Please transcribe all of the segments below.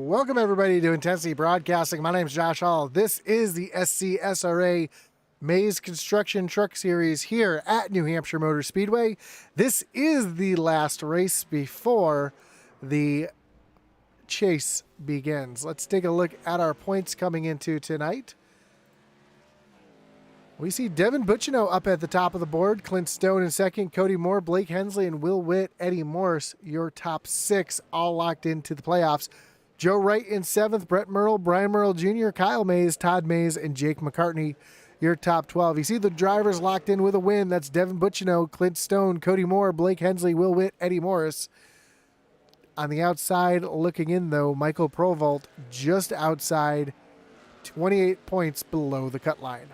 Welcome everybody to Intensity Broadcasting. My name is Josh Hall. This is the SCSRA Mayse Construction Truck Series here at New Hampshire Motor Speedway. This is the last race before the chase begins. Let's take a look at our points coming into tonight. We see Devin Butchino up at the top of the board, Clint Stone in second, Cody Moore, Blake Hensley, and Will Witt, Eddie Morris, your top six, all locked into the playoffs. Joe Wright in seventh, Brett Merle, Brian Merle Jr., Kyle Mayse, Todd Mayse, and Jake McCartney, your top 12. You see the drivers locked in with a win. That's Devin Butchino, Clint Stone, Cody Moore, Blake Hensley, Will Witt, Eddie Morris. On the outside, looking in, though, Michael Provolt just outside, 28 points below the cut line.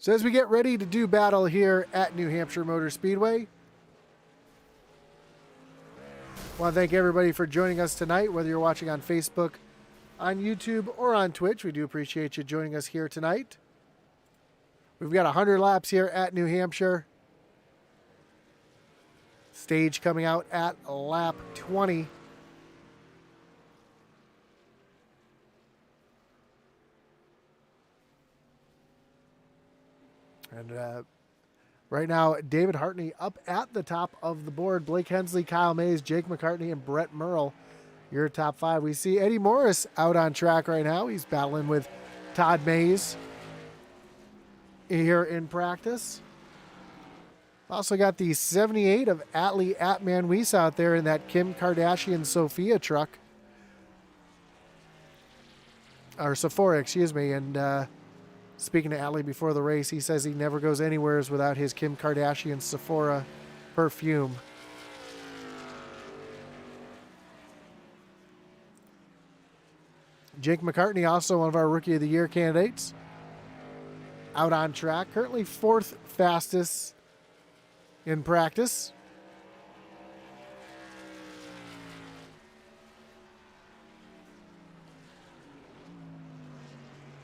So as we get ready to do battle here at New Hampshire Motor Speedway, I want to thank everybody for joining us tonight, whether you're watching on Facebook, on YouTube, or on Twitch. We do appreciate you joining us here tonight. We've got 100 laps here at New Hampshire. Stage coming out at lap 20. And right now, David Hartney up at the top of the board. Blake Hensley, Kyle Mayse, Jake McCartney, and Brett Merle, your top five. We see Eddie Morris out on track right now. He's battling with Todd Mayse here in practice. Also got the 78 of Atlee Atman Weiss out there in that Kim Kardashian Sophia truck. Or Sephora, excuse me. And speaking to Atlee before the race, he says he never goes anywhere without his Kim Kardashian Sephora perfume. Jake McCartney, also one of our Rookie of the Year candidates, out on track. Currently fourth fastest in practice.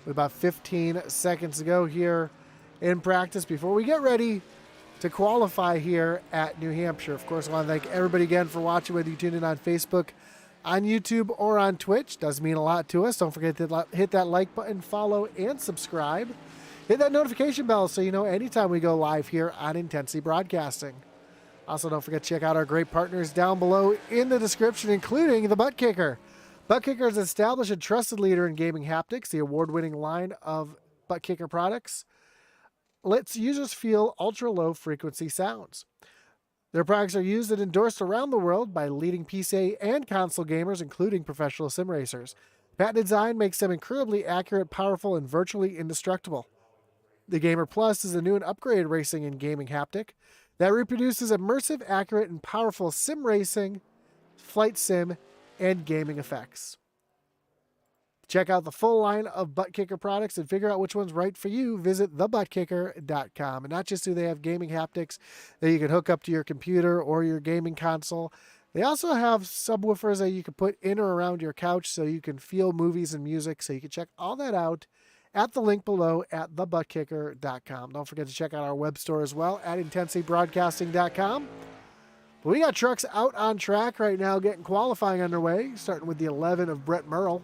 With about 15 seconds to go here in practice before we get ready to qualify here at New Hampshire. Of course, I want to thank everybody again for watching, whether you tune in on Facebook, on YouTube, or on Twitch. Does mean a lot to us. Don't forget to hit that like button, follow, and subscribe. Hit that notification bell so you know anytime we go live here on Intensity Broadcasting. Also, don't forget to check out our great partners down below in the description, including the Butt Kicker. Butt Kicker is an established and trusted leader in gaming haptics. The award-winning line of Butt Kicker products lets users feel ultra-low frequency sounds. Their products are used and endorsed around the world by leading PC and console gamers, including professional sim racers. Patent design makes them incredibly accurate, powerful, and virtually indestructible. The Gamer Plus is a new and upgraded racing and gaming haptic that reproduces immersive, accurate, and powerful sim racing, flight sim, and gaming effects. Check out the full line of Butt Kicker products and figure out which one's right for you. Visit thebuttkicker.com. And not just do they have gaming haptics that you can hook up to your computer or your gaming console, they also have subwoofers that you can put in or around your couch so you can feel movies and music. So you can check all that out at the link below at thebuttkicker.com. Don't forget to check out our web store as well at intensitybroadcasting.com. We got trucks out on track right now getting qualifying underway, starting with the 11 of Brett Merle.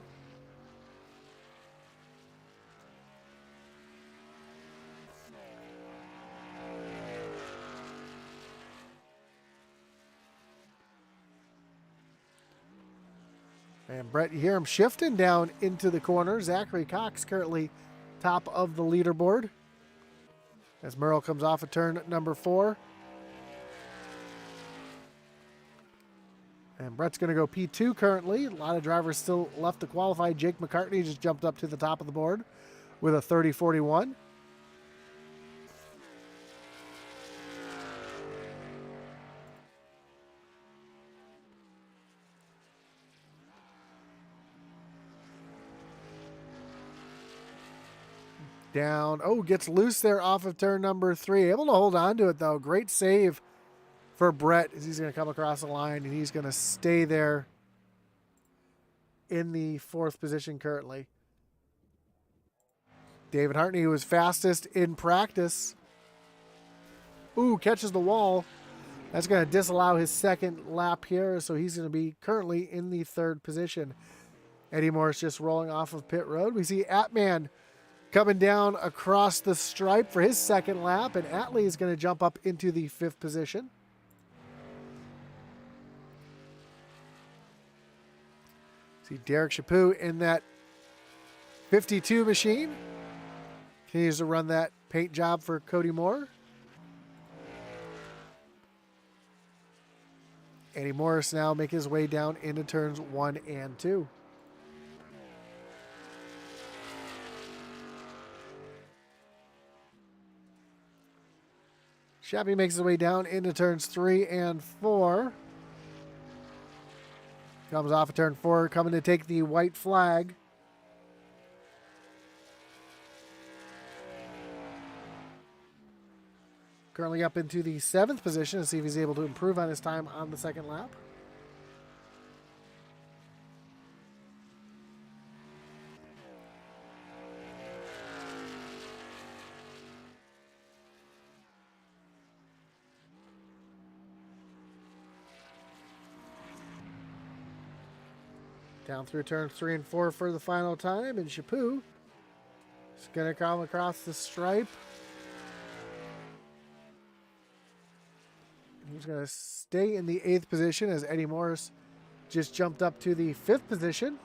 And Brett, you hear him shifting down into the corner. Zachary Cox currently top of the leaderboard as Merle comes off of turn number 4. And Brett's going to go P2 currently. A lot of drivers still left to qualify. Jake McCartney just jumped up to the top of the board with a 30-41. Down. Oh, gets loose there off of turn number 3. Able to hold on to it, though. Great save for Brett as he's going to come across the line, and he's going to stay there in the 4th position currently. David Hartney, who was fastest in practice. Ooh, catches the wall. That's going to disallow his second lap here, so he's going to be currently in the third position. Eddie Morris just rolling off of pit road. We see Atman coming down across the stripe for his second lap, and Atlee is going to jump up into the fifth position. See Derek Chaput in that 52 machine. Continues to run that paint job for Cody Moore. Eddie Morris now making his way down into turns 1 and 2. Shabby makes his way down into turns 3 and 4. Comes off of turn 4, coming to take the white flag. Currently up into the 7th position to see if he's able to improve on his time on the second lap. Down through turns 3 and 4 for the final time, and Chaput is going to come across the stripe. He's going to stay in the 8th position as Eddie Morris just jumped up to the 5th position.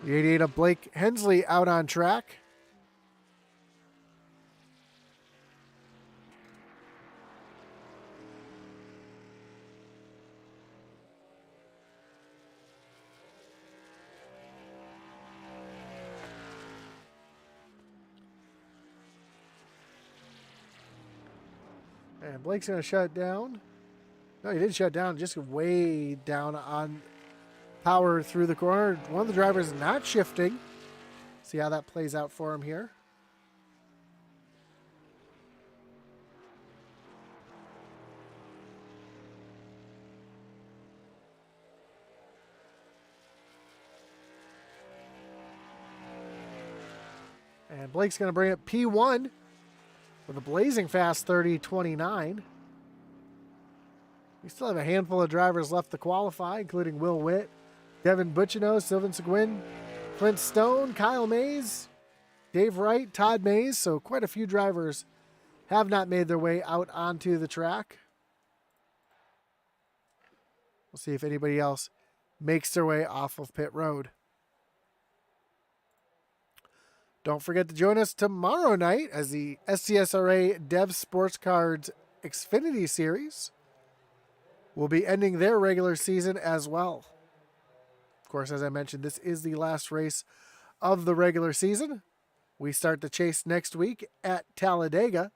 The 88 of Blake Hensley out on track. And Blake's going to shut down. No, he didn't shut down, just way down on power through the corner. One of the drivers not shifting. See how that plays out for him here. And Blake's going to bring up P1 with a blazing fast 30.29. We still have a handful of drivers left to qualify, including Will Witt, Devin Butchino, Sylvan Seguin, Clint Stone, Kyle Mayse, Dave Wright, Todd Mayse. So quite a few drivers have not made their way out onto the track. We'll see if anybody else makes their way off of pit road. Don't forget to join us tomorrow night as the SCSRA Dev Sports Cards Xfinity Series will be ending their regular season as well. Of course, as I mentioned, this is the last race of the regular season. We start the chase next week at Talladega.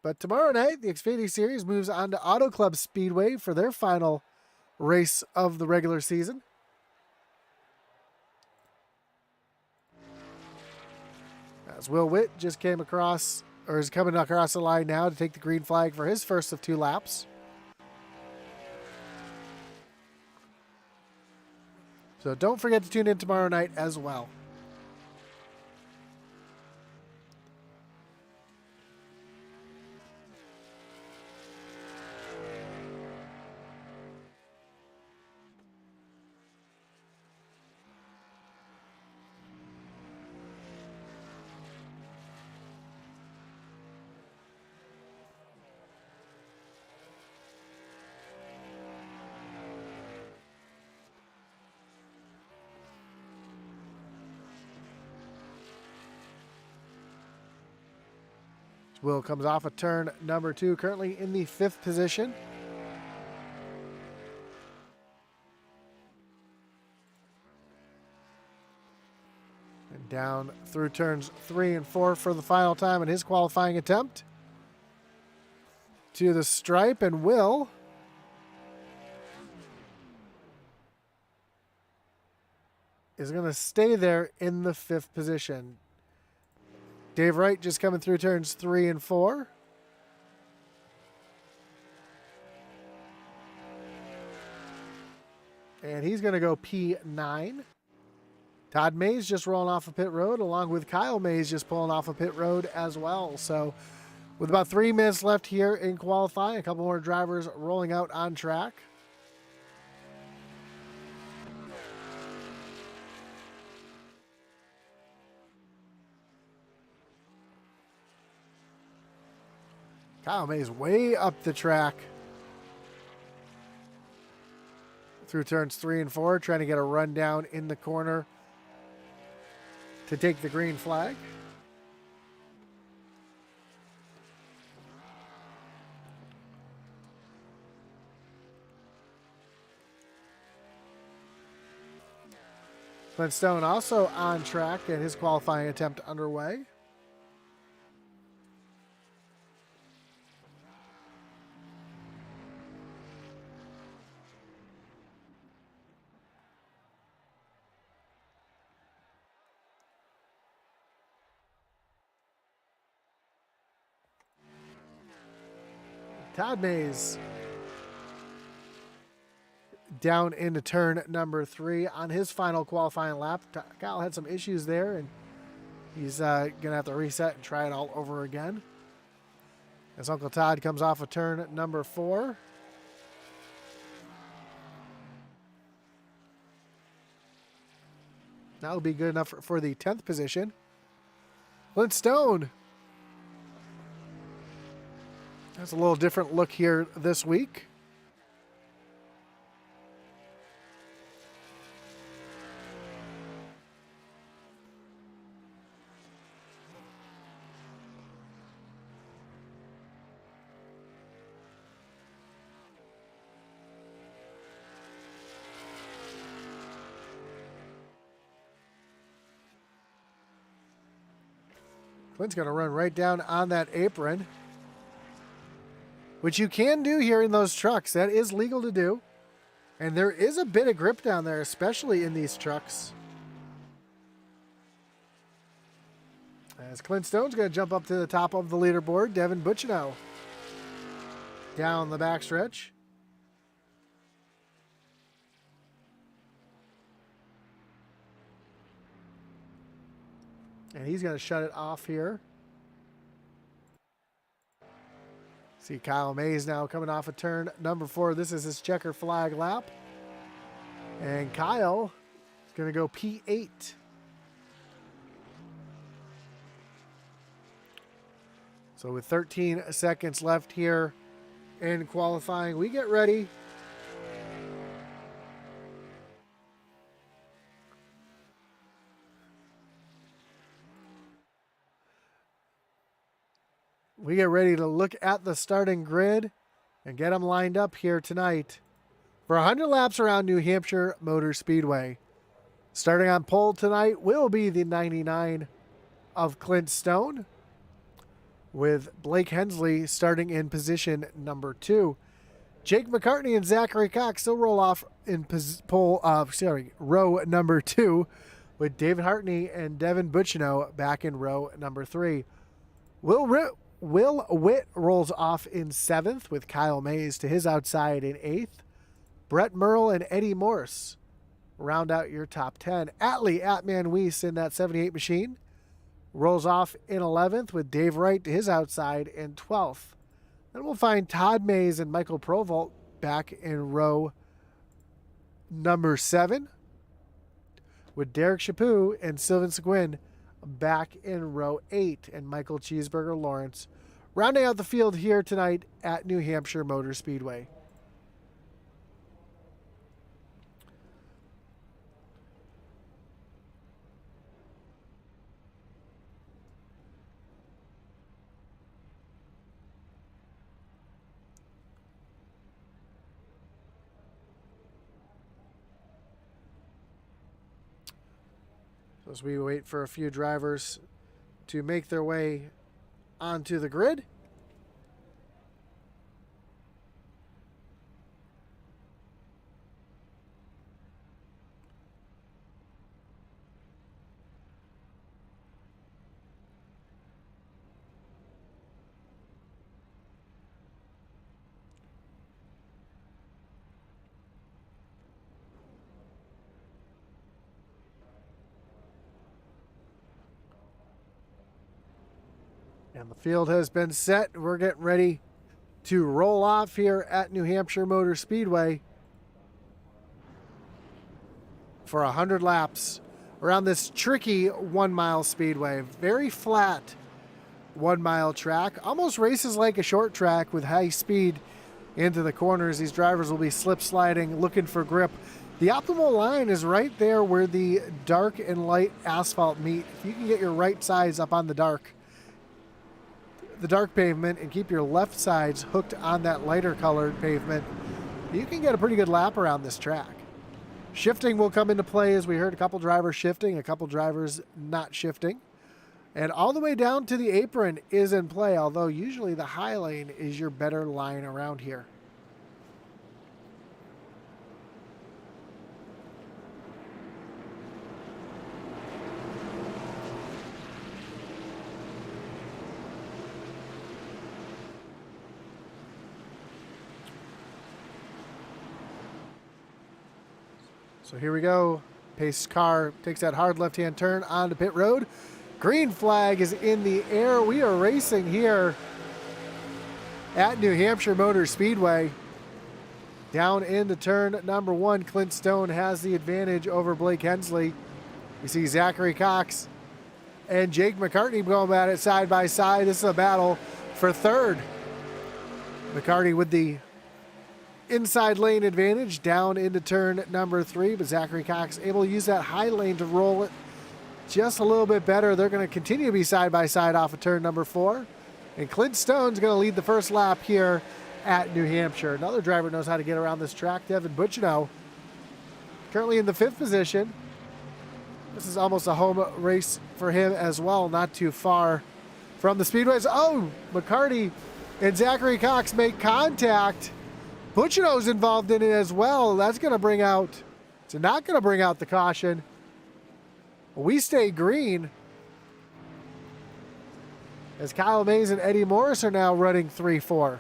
But tomorrow night, the Xfinity Series moves on to Auto Club Speedway for their final race of the regular season. As Will Witt just came across, or is coming across the line now to take the green flag for his first of 2 laps. So don't forget to tune in tomorrow night as well. Will comes off of turn number 2, currently in the 5th position. And down through turns 3 and 4 for the final time in his qualifying attempt. To the stripe, and Will is going to stay there in the 5th position. Dave Wright just coming through turns 3 and 4. And he's going to go P9. Todd Mayse just rolling off of pit road, along with Kyle Mayse just pulling off of pit road as well. So With about 3 minutes left here in qualifying, a couple more drivers rolling out on track. Kyle Mayse way up the track through turns 3 and 4, trying to get a run down in the corner to take the green flag. Clint Stone also on track and his qualifying attempt underway. Todd Mayse down into turn number 3 on his final qualifying lap. Kyle had some issues there, and he's going to have to reset and try it all over again. As Uncle Todd comes off of turn number 4. That'll be good enough for the 10th position. Clint Stone. That's a little different look here this week. Clint's going to run right down on that apron, which you can do here in those trucks. That is legal to do. And there is a bit of grip down there, especially in these trucks. As Clint Stone's going to jump up to the top of the leaderboard, Devin Bucchino down the backstretch. And he's going to shut it off here. See Kyle Mayse now coming off of turn number 4. This is his checker flag lap. And Kyle is going to go P8. So with 13 seconds left here in qualifying, we get ready. We get ready to look at the starting grid and get them lined up here tonight for 100 laps around New Hampshire Motor Speedway. Starting on pole tonight will be the 99 of Clint Stone, with Blake Hensley starting in position number 2. Jake McCartney and Zachary Cox still roll off in row number 2, with David Hartney and Devin Bucchino back in row number 3. Will Witt rolls off in 7th, with Kyle Mayse to his outside in 8th. Brett Merle and Eddie Morse round out your top 10. Atlee Atman Weiss in that 78 machine rolls off in 11th, with Dave Wright to his outside in 12th. Then we'll find Todd Mayse and Michael Provolt back in row number 7, with Derek Chaput and Sylvain Seguin back in row 8, and Michael Cheeseburger Lawrence rounding out the field here tonight at New Hampshire Motor Speedway. As we wait for a few drivers to make their way onto the grid. And the field has been set. We're getting ready to roll off here at New Hampshire Motor Speedway for 100 laps around this tricky 1 mile speedway. Very flat 1 mile track. Almost races like a short track with high speed into the corners. These drivers will be slip sliding, looking for grip. The optimal line is right there where the dark and light asphalt meet. If you can get your right sides up on the dark pavement and keep your left sides hooked on that lighter colored pavement, you can get a pretty good lap around this track. Shifting will come into play, as we heard a couple drivers shifting, a couple drivers not shifting. And all the way down to the apron is in play, although usually the high lane is your better line around here. So here we go. Pace car takes that hard left-hand turn onto pit road. Green flag is in the air. We are racing here at New Hampshire Motor Speedway. Down into turn number 1, Clint Stone has the advantage over Blake Hensley. We see Zachary Cox and Jake McCartney going at it side by side. This is a battle for third. McCartney with the inside lane advantage down into turn number 3, but Zachary Cox able to use that high lane to roll it just a little bit better. They're going to continue to be side by side off of turn number 4, and Clint Stone's going to lead the first lap here at New Hampshire. Another driver knows how to get around this track, Devin Butchino, currently in the 5th position. This is almost a home race for him as well, not too far from the speedways. Oh, McCarty and Zachary Cox make contact. Butchino's involved in it as well. That's going to bring out, it's not going to bring out the caution. We stay green as Kyle Mayse and Eddie Morris are now running 3-4.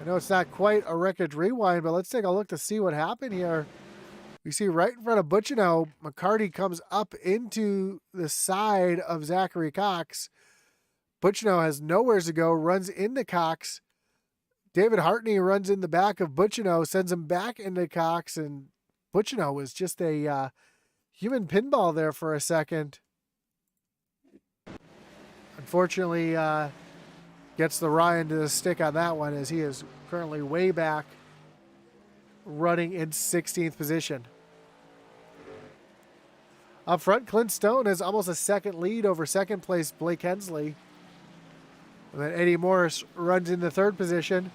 I know it's not quite a wreckage rewind, but let's take a look to see what happened here. You see right in front of Butchino, McCarty comes up into the side of Zachary Cox. Butchino has nowhere to go, runs into Cox. David Hartney runs in the back of Butchino, sends him back into Cox, and Butchino was just a human pinball there for a second. Unfortunately, gets the raw end of the stick on that one, as he is currently way back, running in 16th position. Up front, Clint Stone has almost a second lead over second place Blake Hensley. And then Eddie Morris runs in the 3rd position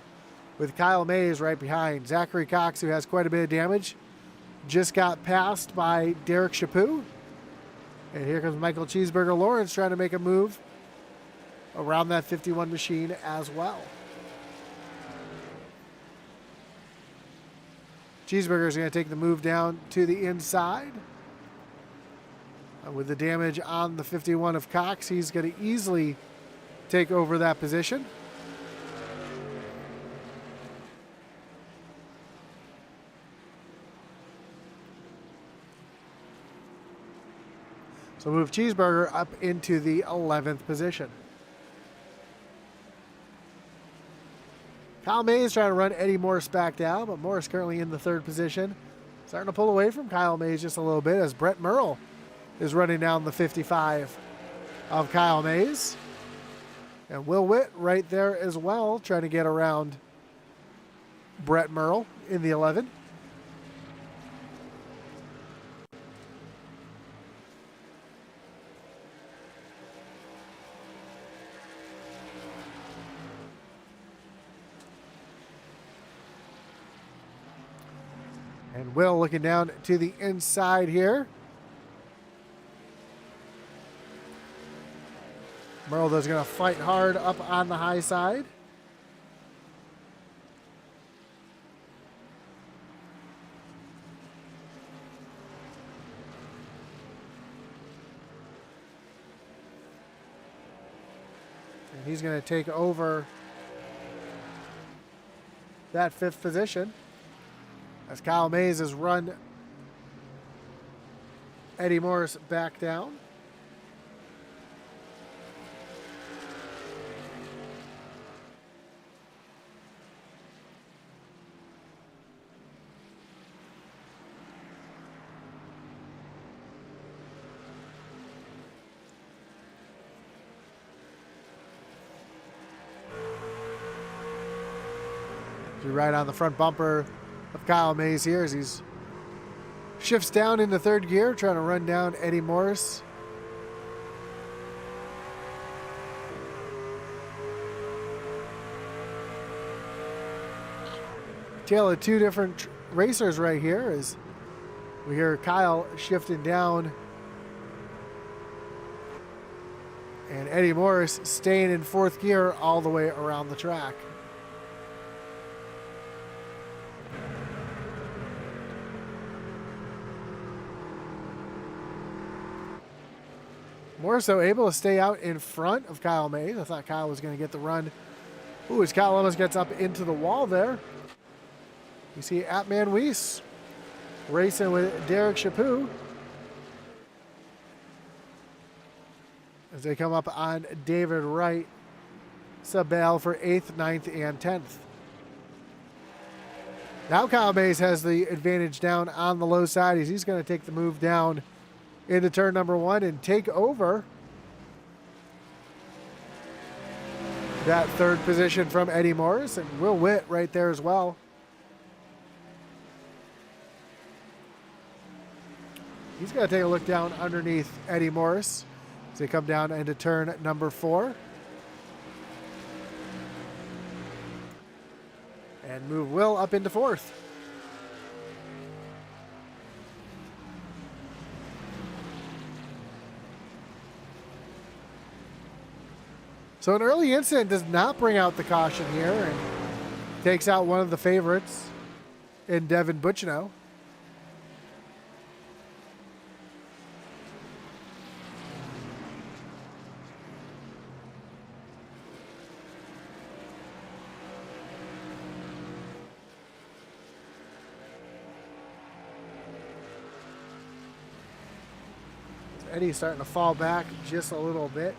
with Kyle Mayse right behind. Zachary Cox, who has quite a bit of damage, just got passed by Derek Chaput. And here comes Michael Cheeseburger Lawrence trying to make a move around that 51 machine as well. Cheeseburger is going to take the move down to the inside. With the damage on the 51 of Cox, he's going to easily take over that position. So move Cheeseburger up into the 11th position. Kyle Mayse trying to run Eddie Morris back down, but Morris currently in the 3rd position. Starting to pull away from Kyle Mayse just a little bit as Brett Merle is running down the 55 of Kyle Mayse. And Will Witt right there as well, trying to get around Brett Merle in the 11. And Will looking down to the inside here. Merle is going to fight hard up on the high side. And he's going to take over that 5th position as Kyle Mayse has run Eddie Morris back down. Right on the front bumper of Kyle Mayse here as he's shifts down into 3rd gear, trying to run down Eddie Morris. Tale of 2 different racers right here as we hear Kyle shifting down and Eddie Morris staying in 4th gear all the way around the track. More so able to stay out in front of Kyle Mayse. I thought Kyle was going to get the run. Ooh, as Kyle almost gets up into the wall there. You see Atman Weiss racing with Derek Chaput as they come up on David Wright. Sub-Bale for 8th, 9th, and 10th. Now Kyle Mayse has the advantage down on the low side as he's going to take the move down into turn number 1 and take over that 3rd position from Eddie Morris, and Will Witt right there as well. He's going to take a look down underneath Eddie Morris as they come down into turn number 4. And move Will up into 4th. So an early incident does not bring out the caution here and takes out one of the favorites in Devin Butchino. Eddie's starting to fall back just a little bit.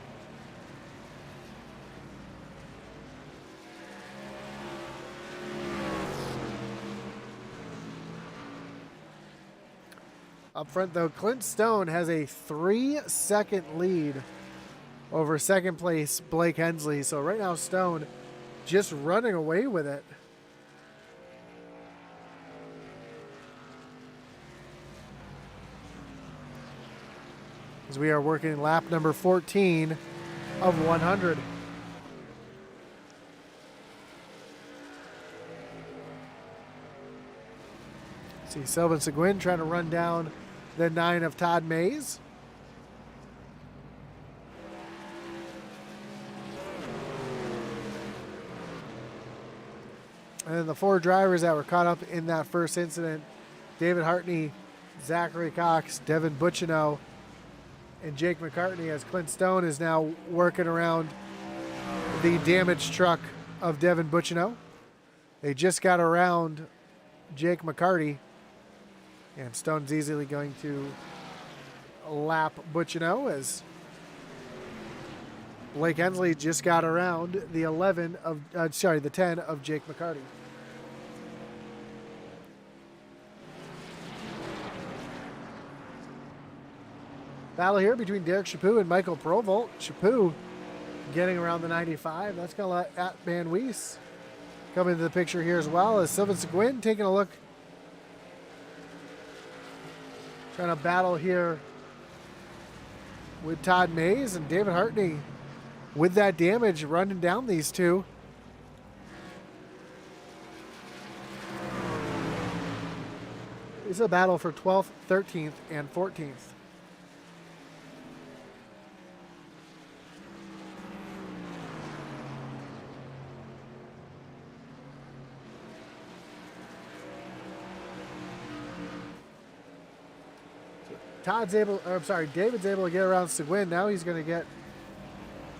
Up front, though, Clint Stone has a 3-second lead over 2nd place Blake Hensley. So right now, Stone just running away with it. As we are working lap number 14 of 100. See Sylvain Seguin trying to run down the 9 of Todd Mayse. And then the 4 drivers that were caught up in that first incident, David Hartney, Zachary Cox, Devin Butchino, and Jake McCartney, as Clint Stone is now working around the damaged truck of Devin Butchino. They just got around Jake McCarty, and Stone's easily going to lap Butchino as Blake Hensley just got around the 10 of Jake McCarty. Battle here between Derek Chaput and Michael Provolt. Chaput getting around the 95. That's going to let Atman Weiss come into the picture here as well, as Sylvain Seguin taking a look. Trying to battle here with Todd Mayse and David Hartney with that damage running down these two. It's a battle for 12th, 13th, and 14th. David's able to get around Seguin. Now he's going to get,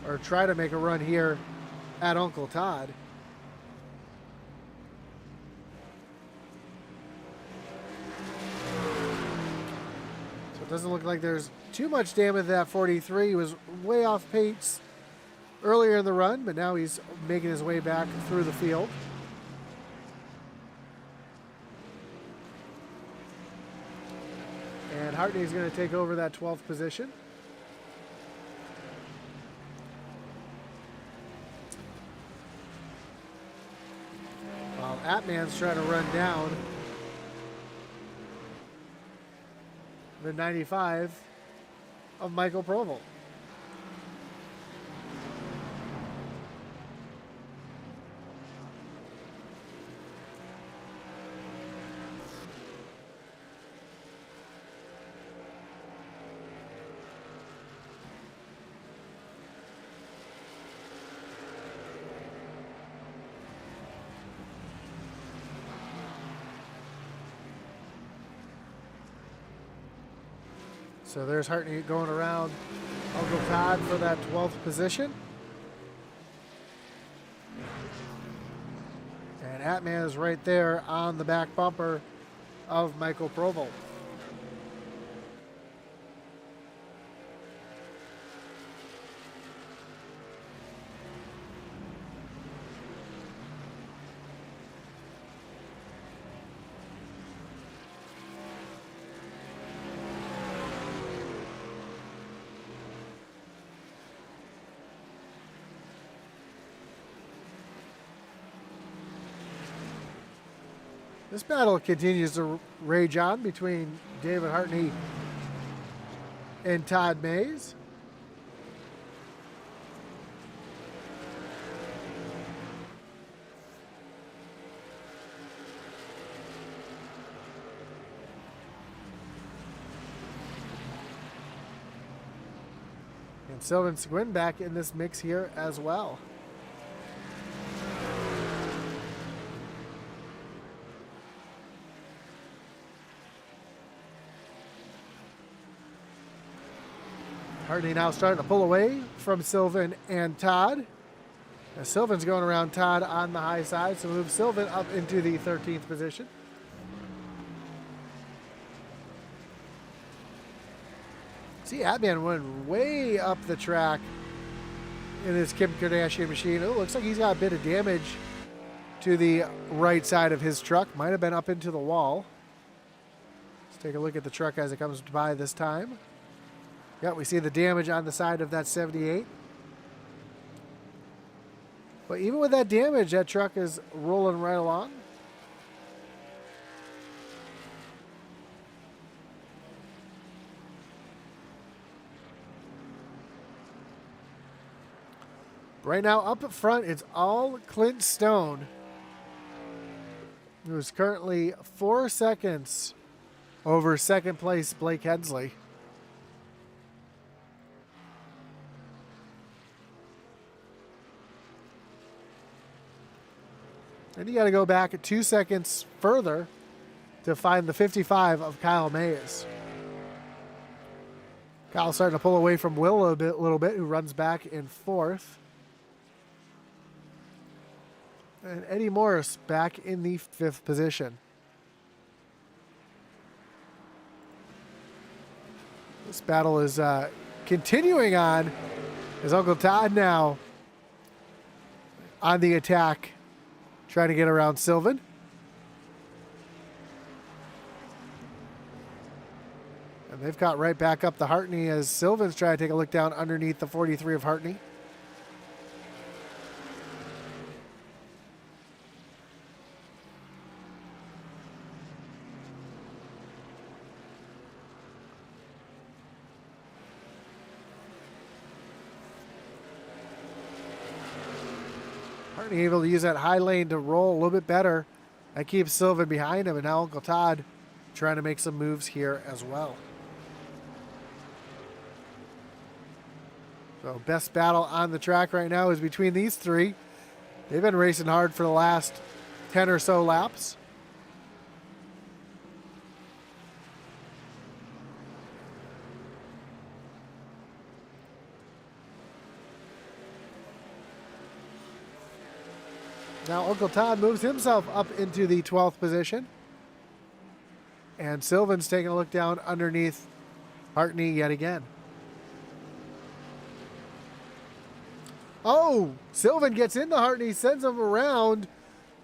or try to make a run here at Uncle Todd. Doesn't look like there's too much damage to that 43. He was way off pace earlier in the run, but now he's making his way back through the field. And Hartney's going to take over that 12th position. While Atman's trying to run down the 95 of Michael Provel. So there's Hartney going around Uncle Todd for that 12th position. And Atman is right there on the back bumper of Michael Provel. This battle continues to rage on between David Hartney and Todd Mayse. And Sylvan Seguin back in this mix here as well. Hartney now starting to pull away from Sylvan and Todd. As Sylvan's going around Todd on the high side, so moves Sylvan up into the 13th position. See, Atman went way up the track in his Kim Kardashian machine. It looks like he's got a bit of damage to the right side of his truck. Might have been up into the wall. Let's take a look at the truck as it comes by this time. Yeah, we see the damage on the side of that 78. But even with that damage, that truck is rolling right along. Right now, up at front, it's all Clint Stone, who's currently 4 seconds over second place Blake Hensley. And you got to go back 2 seconds further to find the 55 of Kyle Mayse. Kyle's starting to pull away from Will a little bit, who runs back in 4th. And Eddie Morris back in the 5th position. This battle is continuing on as Uncle Todd now on the attack, trying to get around Sylvan. And they've got right back up the Hartney as Sylvan's trying to take a look down underneath the 43 of Hartney. Hartney able to use that high lane to roll a little bit better. That keeps Sylvan behind him, and now Uncle Todd trying to make some moves here as well. So best battle on the track right now is between these three. They've been racing hard for the last 10 or so laps. Now Uncle Todd moves himself up into the 12th position. And Sylvan's taking a look down underneath Hartney yet again. Oh, Sylvan gets into Hartney, sends him around.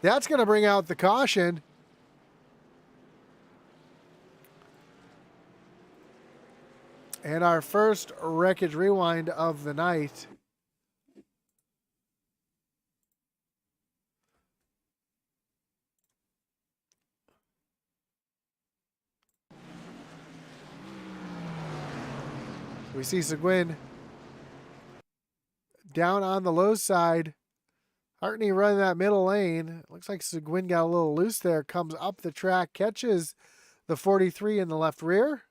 That's going to bring out the caution. And our first wreckage rewind of the night. We see Seguin down on the low side. Hartney running that middle lane. Looks like Seguin got a little loose there. Comes up the track, catches the 43 in the left rear,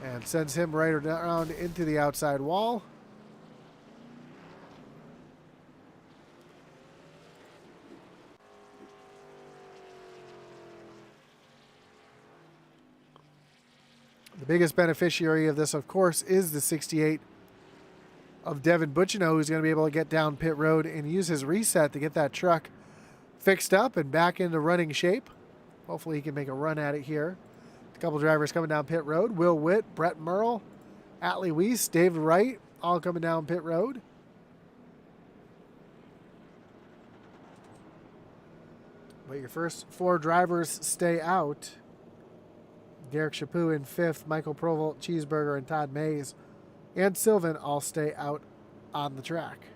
and sends him right around into the outside wall. The biggest beneficiary of this, of course, is the 68 of Devin Butchino, who's going to be able to get down pit road and use his reset to get that truck fixed up and back into running shape. Hopefully he can make a run at it here. A couple drivers coming down pit road. Will Witt, Brett Merle, Atlee Weiss, David Wright, all coming down pit road. But your first four drivers stay out. Derek Chaput in fifth, Michael Provolt, Cheeseburger, and Todd Mayse and Sylvan all stay out on the track.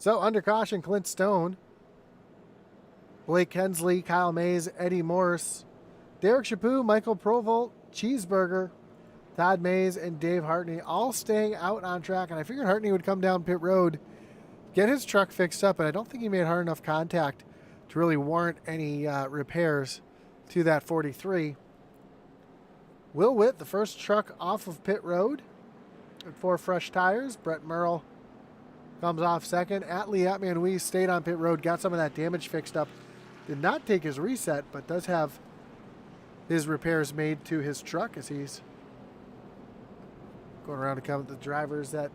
So under caution, Clint Stone, Blake Hensley, Kyle Mayse, Eddie Morse, Derek Chaput, Michael Provolt, Cheeseburger, Todd Mayse, and Dave Hartney all staying out on track. And I figured Hartney would come down pit road, get his truck fixed up, but I don't think he made hard enough contact to really warrant any repairs to that 43. Will Witt, the first truck off of pit road with 4 fresh tires. Brett Merle comes off second. Atlee Weiss stayed on pit road, got some of that damage fixed up. Did not take his reset, but does have his repairs made to his truck as he's going around to count the drivers that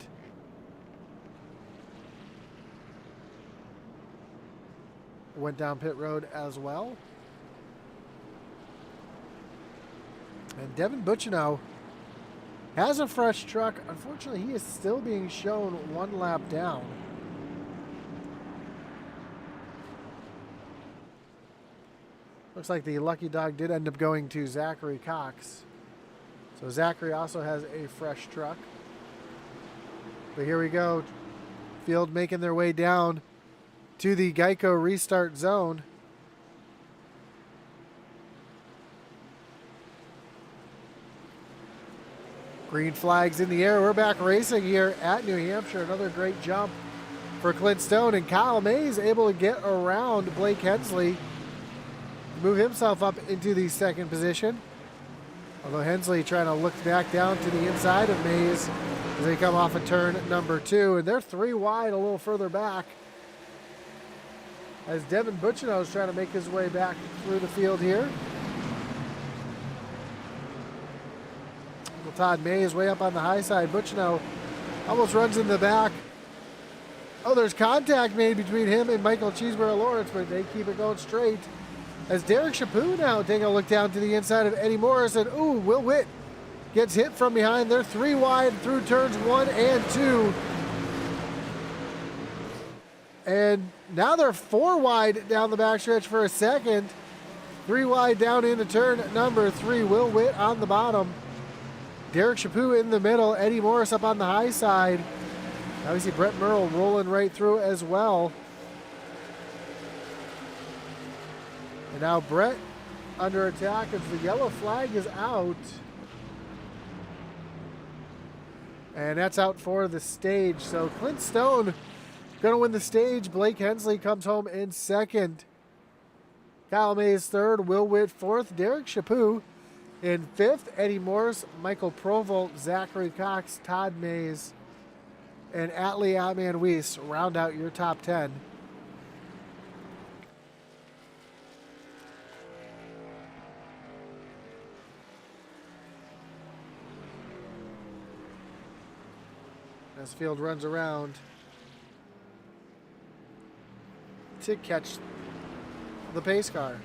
went down pit road as well. And Devin Butchino has a fresh truck. Unfortunately, he is still being shown 1 lap down. Looks like the lucky dog did end up going to Zachary Cox. So Zachary also has a fresh truck. But here we go. Field making their way down to the Geico restart zone. Green flags in the air. We're back racing here at New Hampshire. Another great jump for Clint Stone. And Kyle Mayse able to get around Blake Hensley, move himself up into the second position. Although Hensley trying to look back down to the inside of Mayse as they come off of turn number 2. And they're 3 wide a little further back as Devin Butchino is trying to make his way back through the field here. Todd Mayse way up on the high side. Butchnow almost runs in the back. Oh, there's contact made between him and Michael Cheeseborough Lawrence, but they keep it going straight. As Derek Chaput now taking a look down to the inside of Eddie Morris, and ooh, Will Witt gets hit from behind. They're 3 wide through turns 1 and 2. And now they're 4 wide down the backstretch for a second. 3 wide down into turn number 3. Will Witt on the bottom. Derek Chaput in the middle. Eddie Morris up on the high side. Now we see Brett Merle rolling right through as well. And now Brett under attack as the yellow flag is out. And that's out for the stage. So Clint Stone going to win the stage. Blake Hensley comes home in second. Kyle Mayse third. Will Witt fourth. Derek Chaput in fifth. Eddie Morris, Michael Provolt, Zachary Cox, Todd Mayse, and Atlee Atman Weiss round out your top 10. As the field runs around to catch the pace car.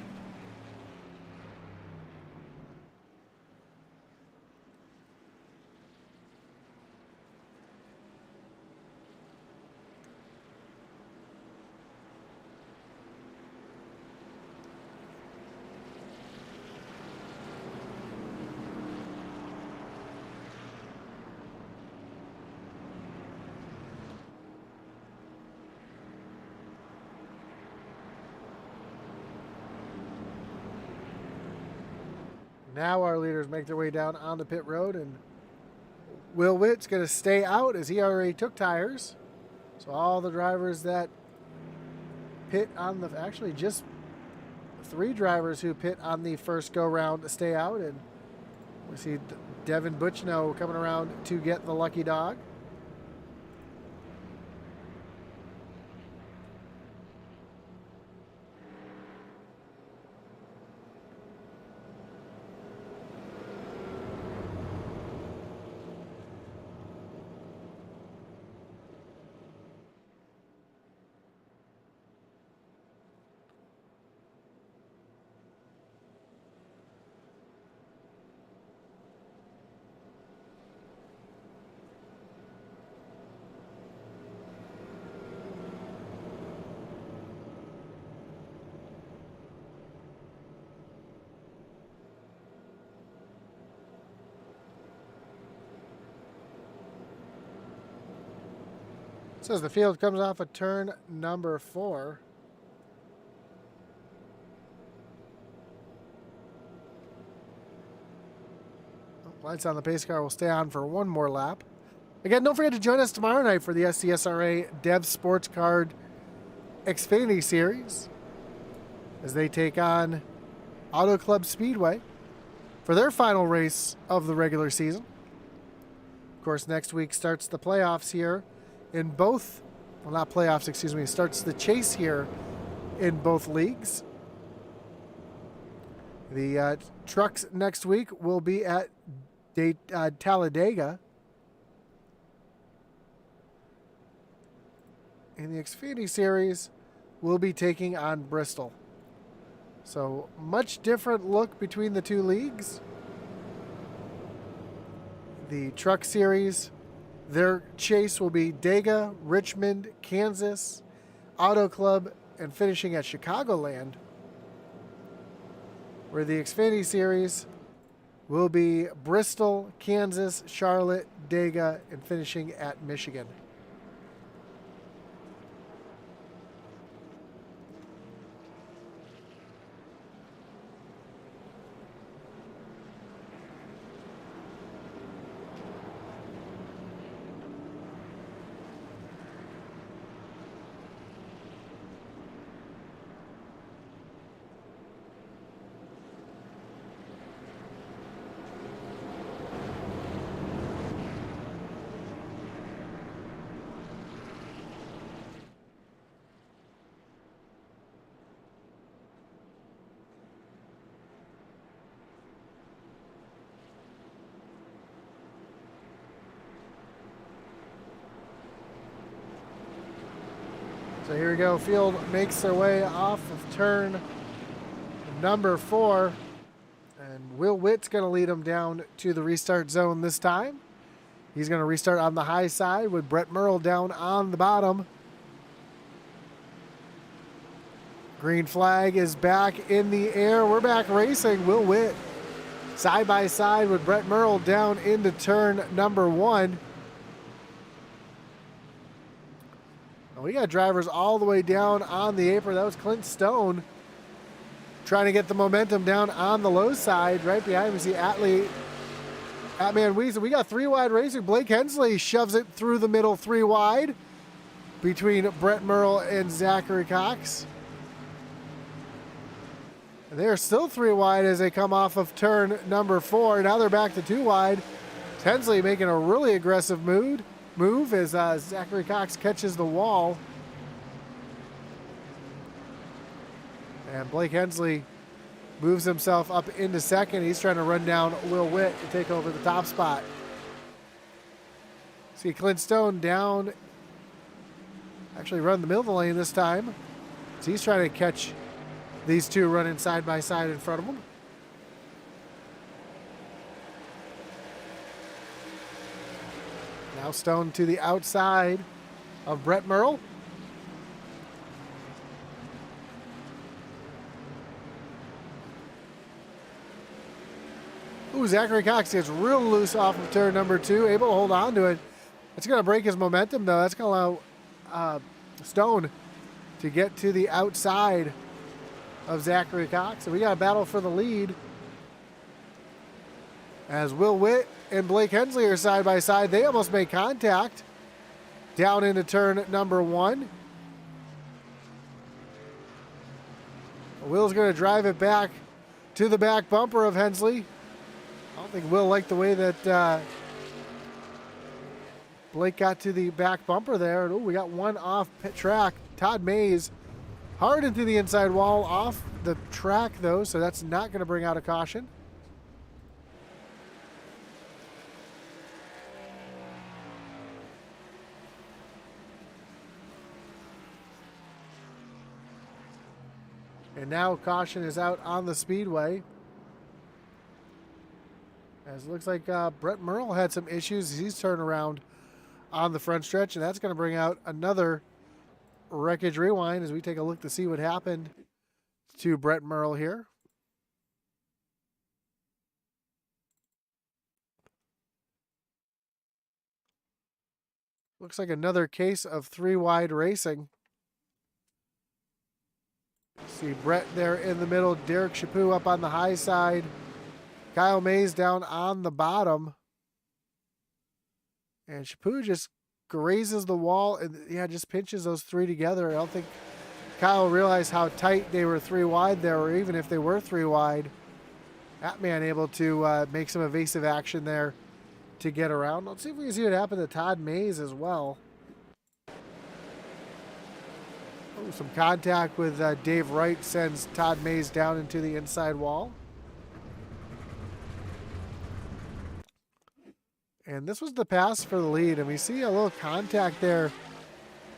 Now our leaders make their way down on the pit road, and Will Witt's going to stay out as he already took tires. So all the drivers that pit on the, actually just 3 drivers who pit on the first go round to stay out, and we see Devin Butchnow coming around to get the lucky dog. So as the field comes off of turn number 4. Lights on the pace car will stay on for one more lap. Again, don't forget to join us tomorrow night for the SCSRA Dev Sports Card Xfinity Series as they take on Auto Club Speedway for their final race of the regular season. Of course, next week starts the playoffs here in both, well, not playoffs, excuse me, starts the chase here in both leagues. The trucks next week will be at Talladega. And the Xfinity Series will be taking on Bristol. So much different look between the 2 leagues. The Truck Series, their chase will be Dega, Richmond, Kansas, Auto Club, and finishing at Chicagoland. Where the Xfinity Series will be Bristol, Kansas, Charlotte, Dega, and finishing at Michigan. So here we go. Field makes their way off of turn number 4. And Will Witt's going to lead them down to the restart zone this time. He's going to restart on the high side with Brett Merle down on the bottom. Green flag is back in the air. We're back racing. Will Witt side by side with Brett Merle down into turn number 1. We got drivers all the way down on the apron. That was Clint Stone trying to get the momentum down on the low side. Right behind him, we see Atman Weezer. We got 3 wide racing. Blake Hensley shoves it through the middle 3 wide between Brett Merle and Zachary Cox. And they're still 3 wide as they come off of turn number 4. Now they're back to 2 wide. Hensley making a really aggressive move as Zachary Cox catches the wall. And Blake Hensley moves himself up into second. He's trying to run down Will Witt to take over the top spot. See Clint Stone down, actually run the middle of the lane this time. So he's trying to catch these 2 running side by side in front of him. Now Stone to the outside of Brett Merle. Ooh, Zachary Cox gets real loose off of turn number 2, able to hold on to it. It's going to break his momentum, though. That's going to allow Stone to get to the outside of Zachary Cox. So we got a battle for the lead as Will Witt and Blake Hensley are side by side. They almost make contact down into turn number 1. Will's going to drive it back to the back bumper of Hensley. I don't think Will liked the way that Blake got to the back bumper there. And, we got one off pit track. Todd Mayse hard into the inside wall off the track, though, so that's not going to bring out a caution. And now caution is out on the speedway. As it looks like Brett Merle had some issues as he's turned around on the front stretch, and that's going to bring out another wreckage rewind as we take a look to see what happened to Brett Merle here. Looks like another case of 3 wide racing. See Brett there in the middle, Derek Chaput up on the high side, Kyle Mayse down on the bottom. And Chaput just grazes the wall and just pinches those 3 together. I don't think Kyle realized how tight they were 3 wide there, or even if they were 3 wide. That man able to make some evasive action there to get around. Let's see if we can see what happened to Todd Mayse as well. Oh, some contact with Dave Wright sends Todd Mayse down into the inside wall. And this was the pass for the lead, and we see a little contact there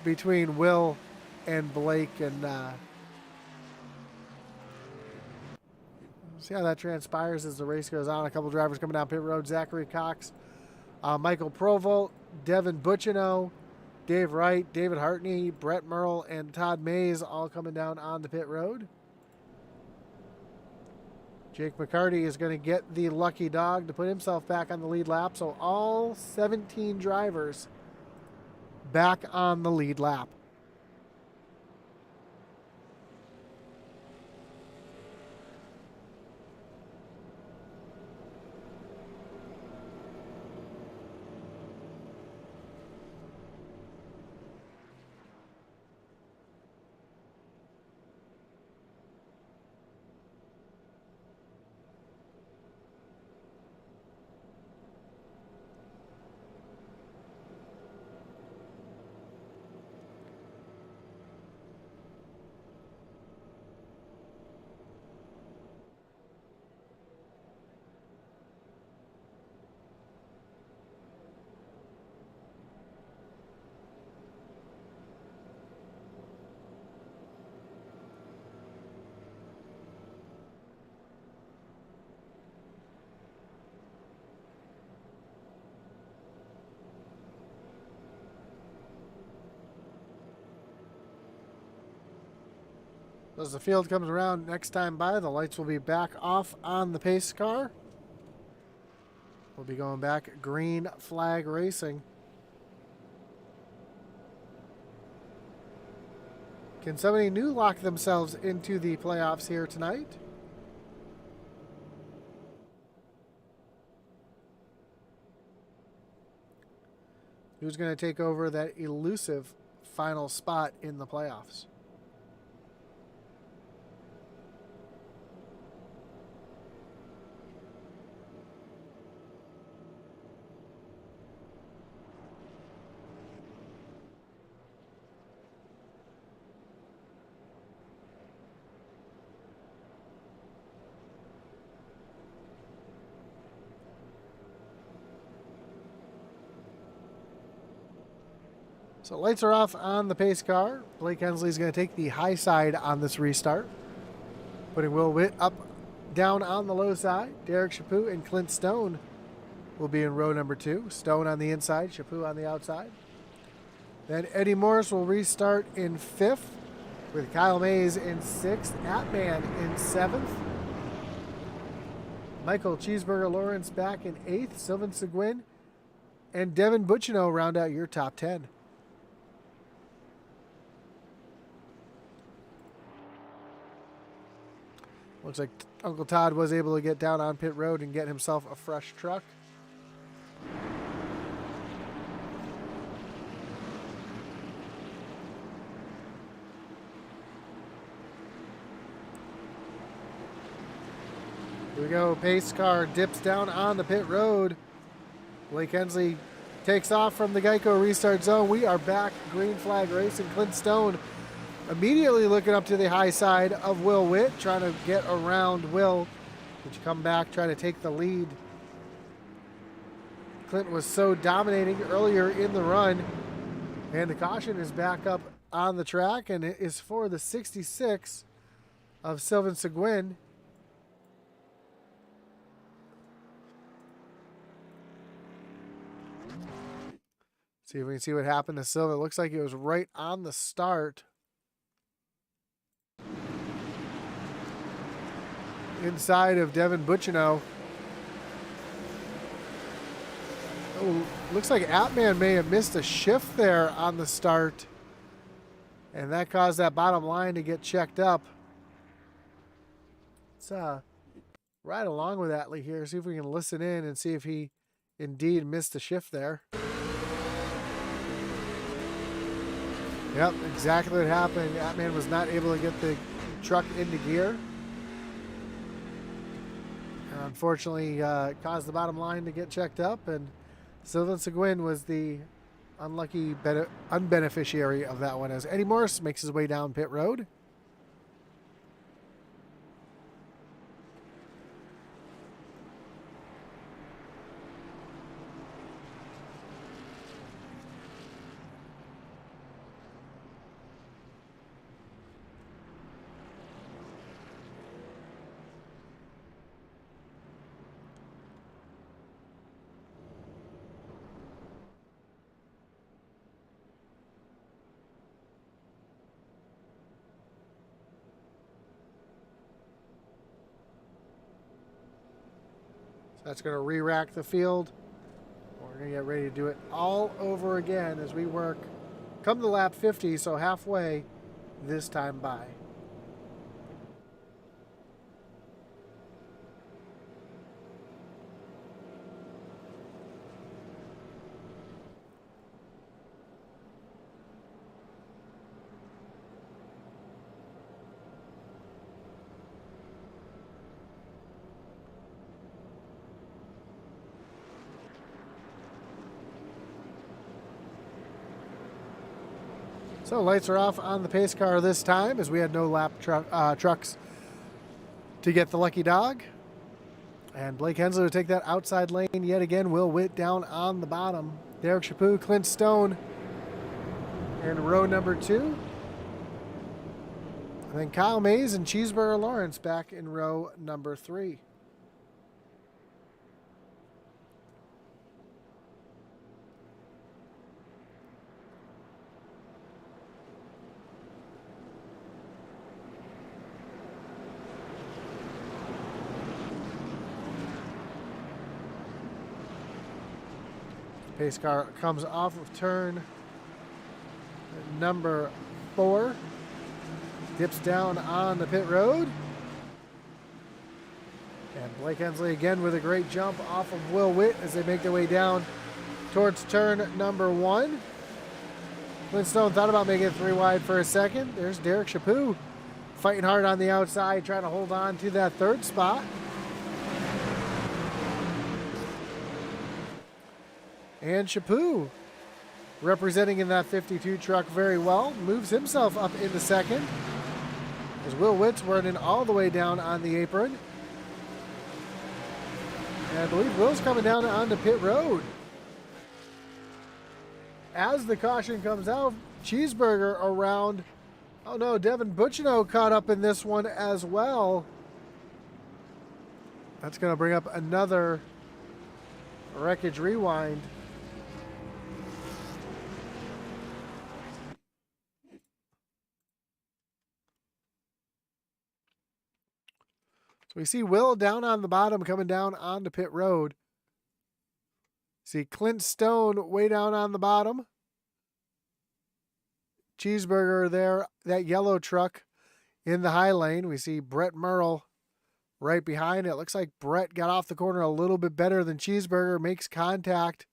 between Will and Blake, and see how that transpires as the race goes on. A couple drivers coming down pit road. Zachary Cox, Michael Provolt, Devin Butchino, Dave Wright, David Hartney, Brett Merle, and Todd Mayse all coming down on the pit road. Jake McCarty is going to get the lucky dog to put himself back on the lead lap. So all 17 drivers back on the lead lap. As the field comes around next time by, the lights will be back off on the pace car. We'll be going back green flag racing. Can somebody new lock themselves into the playoffs here tonight? Who's going to take over that elusive final spot in the playoffs? So lights are off on the pace car. Blake Hensley is going to take the high side on this restart, putting Will Witt up, down on the low side. Derek Chaput and Clint Stone will be in row number 2. Stone on the inside, Chaput on the outside. Then Eddie Morris will restart in 5th, with Kyle Mayse in 6th, Atman in 7th. Michael Cheeseburger Lawrence back in 8th, Sylvain Seguin and Devin Butchino round out your top 10. Looks like Uncle Todd was able to get down on pit road and get himself a fresh truck. Here we go. Pace car dips down on the pit road. Blake Hensley takes off from the Geico restart zone. We are back. Green flag racing. Clint Stone immediately looking up to the high side of Will Witt, trying to get around Will. Did you come back, try to take the lead? Clint was so dominating earlier in the run. And the caution is back up on the track, and it is for the 66 of Sylvain Seguin. See if we can see what happened to Silva. It looks like it was right on the start. Inside of Devin Butchino. Oh, looks like Atman may have missed a shift there on the start. And that caused that bottom line to get checked up. Let's ride along with Atlee here. See if we can listen in and see if he indeed missed a shift there. Yep, exactly what happened. Atman was not able to get the truck into gear. Unfortunately, caused the bottom line to get checked up, and Sylvain Seguin was the unlucky unbeneficiary of that one, as Eddie Morris makes his way down pit road. That's going to re-rack the field. We're going to get ready to do it all over again as we work. Come to lap 50, so halfway this time by. So lights are off on the pace car this time, as we had no lap trucks to get the lucky dog. And Blake Hensley will take that outside lane yet again. Will Witt down on the bottom. Derek Chaput, Clint Stone in row number 2. And then Kyle Mayse and Cheeseburger Lawrence back in row number 3. Pace car comes off of turn number 4. Dips down on the pit road. And Blake Hensley again with a great jump off of Will Witt as they make their way down towards turn number 1. Flintstone thought about making it 3 wide for a second. There's Derek Chaput fighting hard on the outside, trying to hold on to that 3rd spot. And Chaput, representing in that 52 truck very well, moves himself up into 2nd. As Will Witt's running all the way down on the apron. And I believe Will's coming down onto pit road. As the caution comes out, Cheeseburger around. Oh no, Devin Butchino caught up in this one as well. That's going to bring up another wreckage rewind. So we see Will down on the bottom coming down onto pit road. See Clint Stone way down on the bottom. Cheeseburger there, that yellow truck in the high lane. We see Brett Merle right behind. It looks like Brett got off the corner a little bit better than Cheeseburger, makes contact.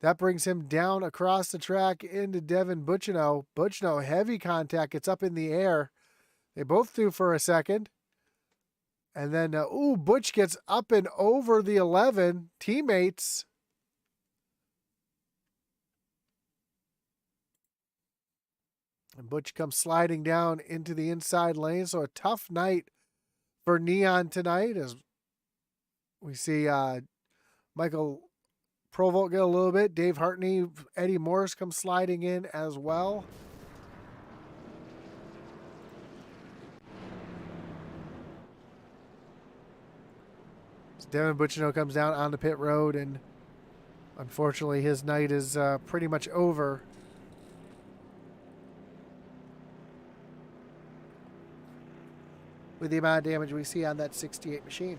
That brings him down across the track into Devin Butchino. Butchino, heavy contact, gets up in the air. They both threw for a second. And then, Butch gets up and over the 11. Teammates. And Butch comes sliding down into the inside lane. So a tough night for Neon tonight as we see Michael Provolt get a little bit. Dave Hartney, Eddie Morris come sliding in as well. So Devin Butchino comes down on the pit road, and unfortunately his night is pretty much over. With the amount of damage we see on that 68 machine.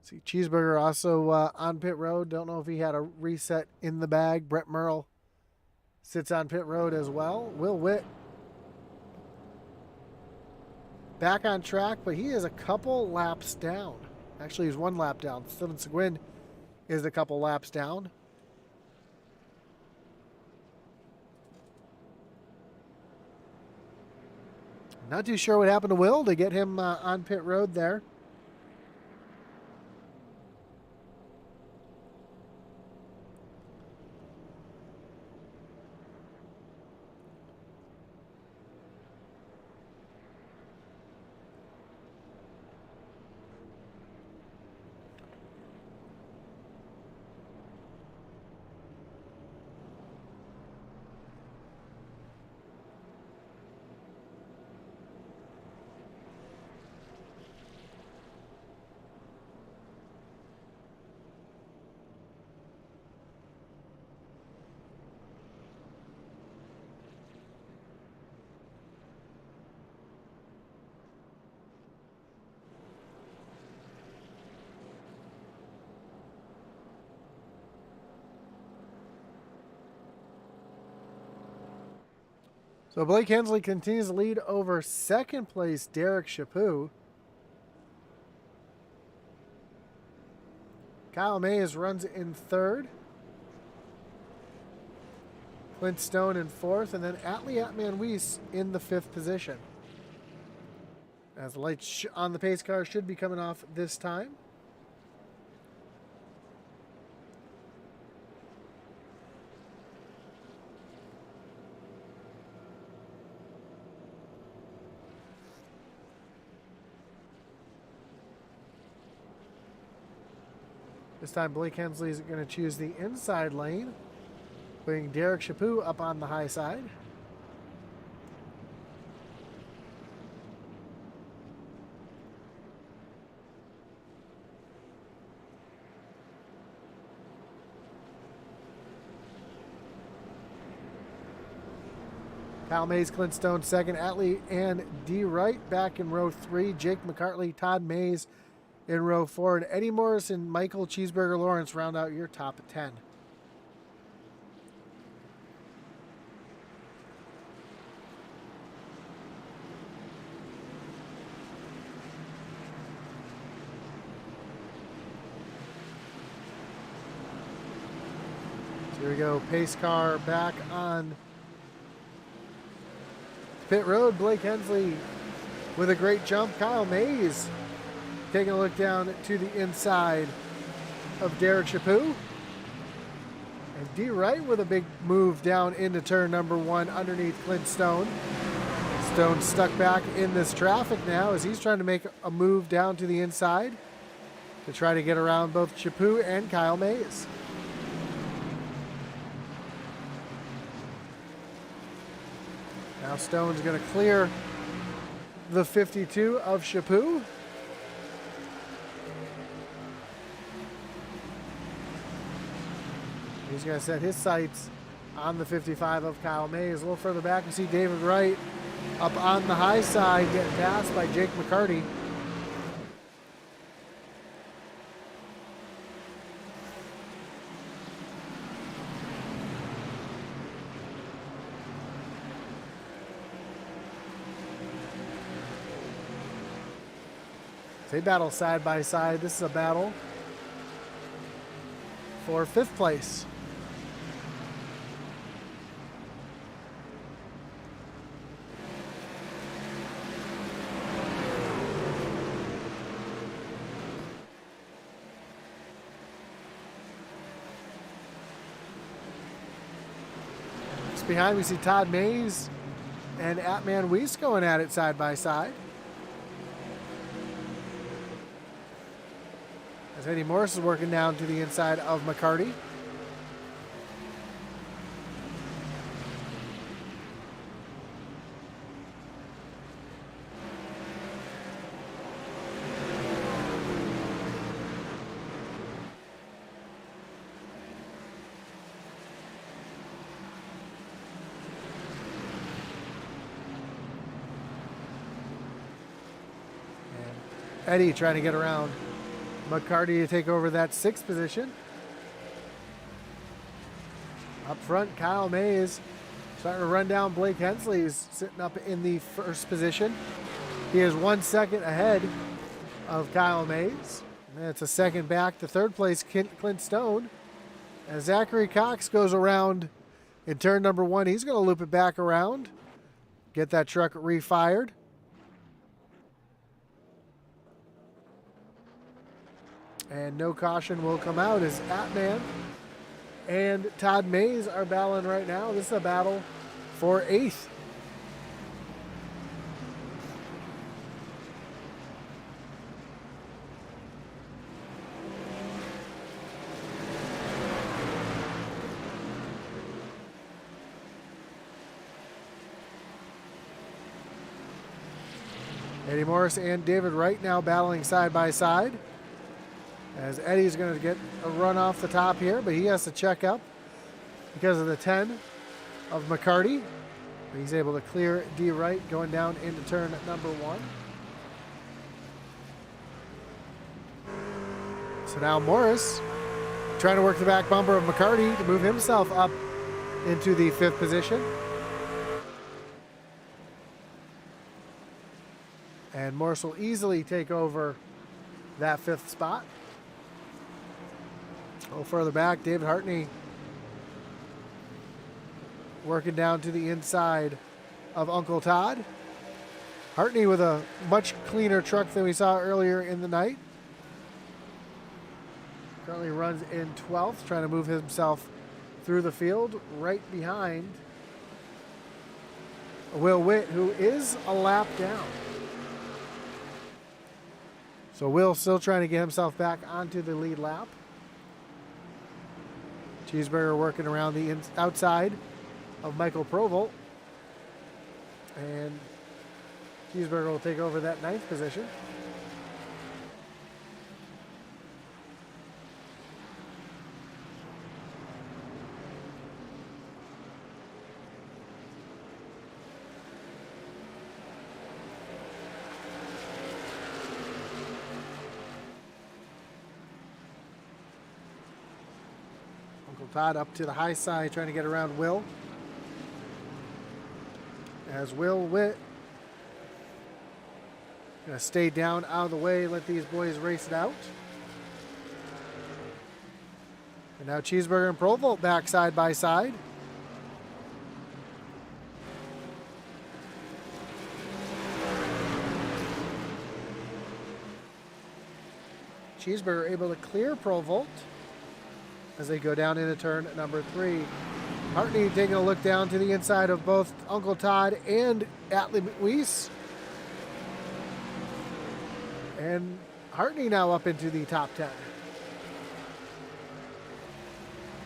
See Cheeseburger also on pit road. Don't know if he had a reset in the bag. Brett Merle sits on pit road as well. Will Witt back on track, but he is a couple laps down. Actually, he's 1 lap down. Steven Seguin is a couple laps down. Not too sure what happened to Will to get him on pit road there. So Blake Hensley continues to lead over 2nd place Derek Chaput. Kyle Mayse runs in 3rd. Clint Stone in 4th. And then Atlee Atman-Weiss in the 5th position. As the lights on the pace car should be coming off this time. This time Blake Hensley is going to choose the inside lane, putting Derek Chaput up on the high side. Kyle Mayse, Clint Stone second. Atlee and D. Wright back in row 3. Jake McCartley, Todd Mayse in row 4. And Eddie Morris and Michael Cheeseburger Lawrence round out your top 10. Here we go, pace car back on pit road. Blake Hensley with a great jump. Kyle Mayse taking a look down to the inside of Derek Chaput. And D. Wright with a big move down into turn number 1 underneath Clint Stone. Stone stuck back in this traffic now as he's trying to make a move down to the inside to try to get around both Chaput and Kyle Mayse. Now Stone's going to clear the 52 of Chaput. He's going to set his sights on the 55 of Kyle Mayse. A little further back, we see David Wright up on the high side getting passed by Jake McCarty. They battle side by side. This is a battle for 5th place. Just behind we see Todd Mayse and Atman Weiss going at it side by side. As Eddie Morris is working down to the inside of McCarty. And Eddie trying to get around McCarty to take over that 6th position. Up front, Kyle Mayse starting to run down Blake Hensley, who's sitting up in the 1st position. He is 1 second ahead of Kyle Mayse. And it's a second back to 3rd place, Clint Stone. As Zachary Cox goes around in turn number 1, he's going to loop it back around, get that truck refired. And no caution will come out as Atman and Todd Mayse are battling right now. This is a battle for 8th. Eddie Morris and David Wright now battling side by side. As Eddie's going to get a run off the top here, but he has to check up because of the 10 of McCarty. He's able to clear D. Wright going down into turn number 1. So now Morris trying to work the back bumper of McCarty to move himself up into the 5th position. And Morris will easily take over that 5th spot. A little further back, David Hartney working down to the inside of Uncle Todd. Hartney with a much cleaner truck than we saw earlier in the night. Currently runs in 12th, trying to move himself through the field right behind Will Witt, who is a lap down. So Will still trying to get himself back onto the lead lap. Cheeseburger working around the outside of Michael Provolt. And Cheeseburger will take over that 9th position. Uncle Todd up to the high side, trying to get around Will. As Will Witt gonna stay down out of the way, let these boys race it out. And now Cheeseburger and Provolt back side by side. Cheeseburger able to clear Provolt as they go down into turn number 3. Hartney taking a look down to the inside of both Uncle Todd and Atlee Weiss. And Hartney now up into the top 10.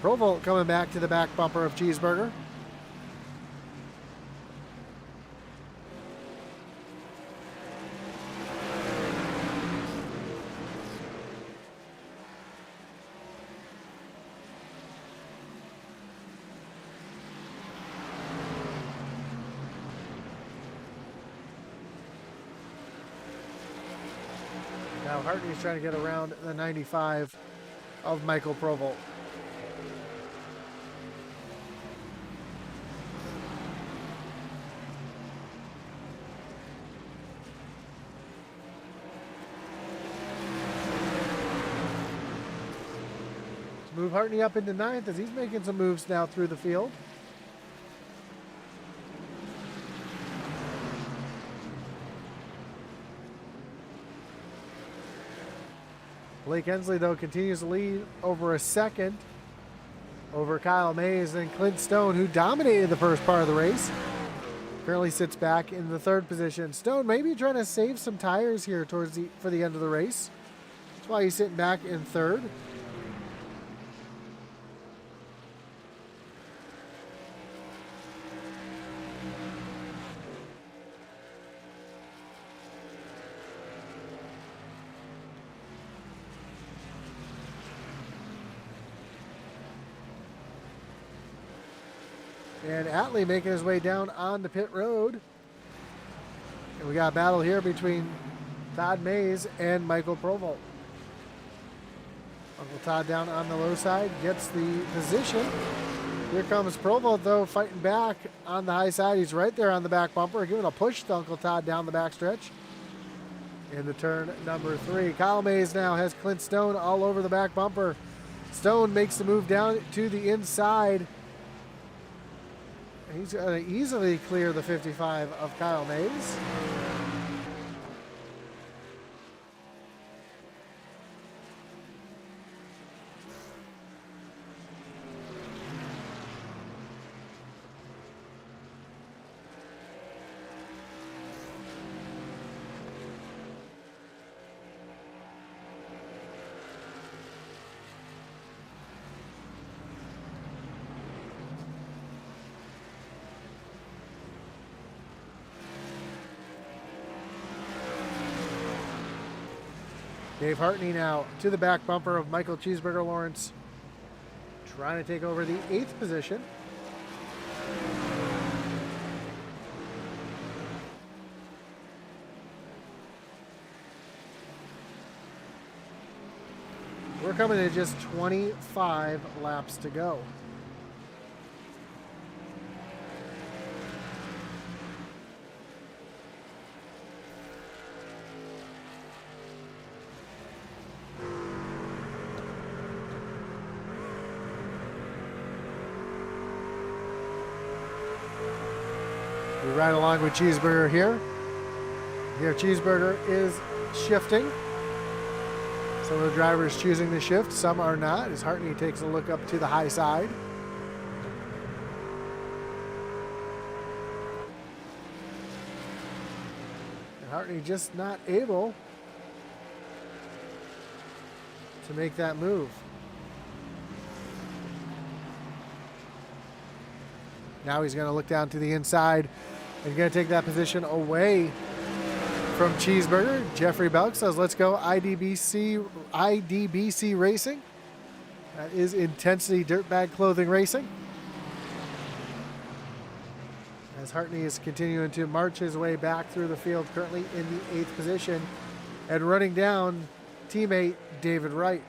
Provolt coming back to the back bumper of Cheeseburger. Now Hartney's trying to get around the 95 of Michael Provolt. Move Hartney up into 9th as he's making some moves now through the field. Blake Hensley, though, continues to lead over a second over Kyle Mayse and Clint Stone, who dominated the first part of the race. Currently sits back in the 3rd position. Stone maybe trying to save some tires here for the end of the race. That's why he's sitting back in 3rd. And Atlee making his way down on the pit road. And we got a battle here between Todd Mayse and Michael Provolt. Uncle Todd down on the low side, gets the position. Here comes Provolt, though, fighting back on the high side. He's right there on the back bumper, giving a push to Uncle Todd down the back stretch. In the turn number 3. Kyle Mayse now has Clint Stone all over the back bumper. Stone makes the move down to the inside. He's going to easily clear the 55 of Kyle Mayse. Dave Hartney now to the back bumper of Michael Cheeseburger Lawrence, trying to take over the 8th position. We're coming to just 25 laps to go. We ride along with Cheeseburger here. Here Cheeseburger is shifting. Some of the drivers choosing to shift, some are not, as Hartney takes a look up to the high side. And Hartney just not able to make that move. Now he's going to look down to the inside and going to take that position away from Cheeseburger. Jeffrey Belk says, let's go IDBC Racing. That is Intensity Dirtbag Clothing Racing. As Hartney is continuing to march his way back through the field, currently in the 8th position, and running down teammate David Wright.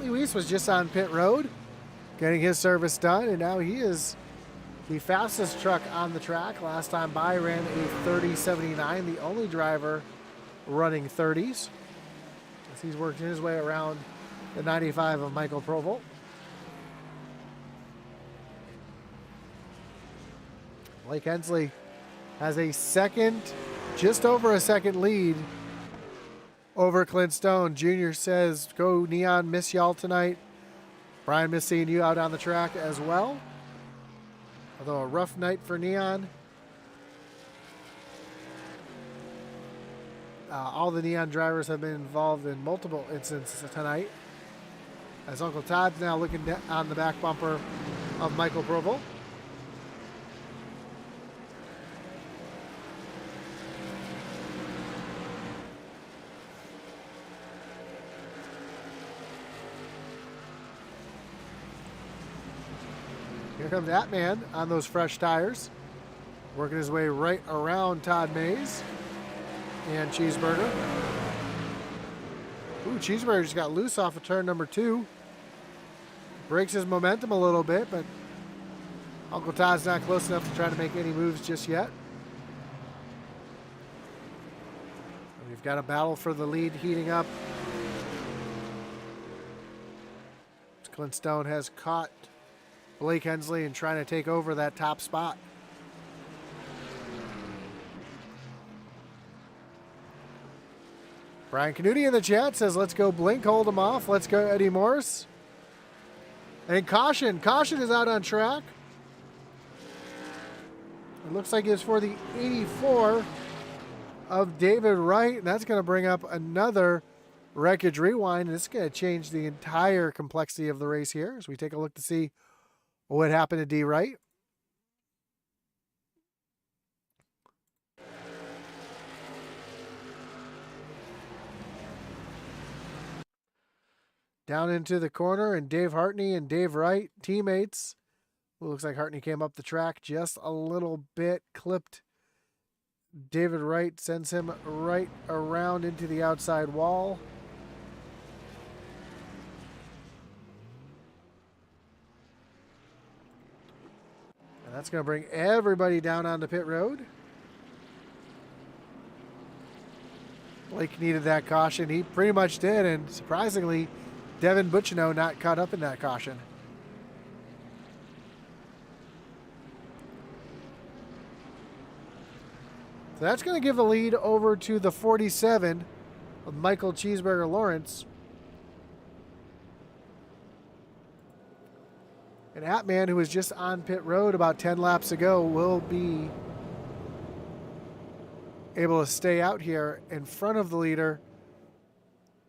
Mayse was just on pit road, getting his service done, and now he is the fastest truck on the track. Last time by ran a 30.79, the only driver running 30s. As he's working his way around the 95 of Michael Provolt. Blake Hensley has a second, just over a second lead over Clint Stone. Junior says, go Neon, miss y'all tonight. Brian, miss seeing you out on the track as well. Although a rough night for Neon. All the Neon drivers have been involved in multiple incidents tonight. As Uncle Todd's now looking on the back bumper of Michael Provolt. Here comes that man on those fresh tires, working his way right around Todd Mayse and Cheeseburger. Ooh, Cheeseburger just got loose off of turn number 2. Breaks his momentum a little bit, but Uncle Todd's not close enough to try to make any moves just yet. We've got a battle for the lead heating up. Clint Stone has caught Blake Hensley and trying to take over that top spot. Brian Canuti in the chat says, let's go Blink, hold him off. Let's go Eddie Morris. And caution. Caution is out on track. It looks like it's for the 84 of David Wright. And that's going to bring up another wreckage rewind. And it's going to change the entire complexity of the race here as we take a look to see what happened to D. Wright. Down into the corner, and Dave Hartney and Dave Wright, teammates. It looks like Hartney came up the track just a little bit, clipped David Wright, sends him right around into the outside wall. And that's going to bring everybody down onto pit road. Blake needed that caution. He pretty much did, and surprisingly, Devin Butchino not caught up in that caution. So that's going to give the lead over to the 47 of Michael Cheeseburger Lawrence. And Atman, who was just on pit road about 10 laps ago, will be able to stay out here in front of the leader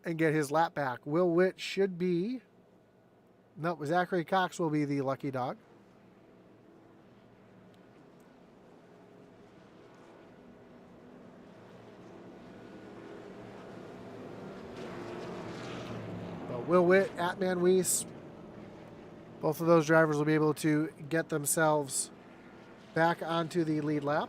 and get his lap back. Will Witt should be... No, Zachary Cox will be the lucky dog. But Will Witt, Atman Weiss, both of those drivers will be able to get themselves back onto the lead lap.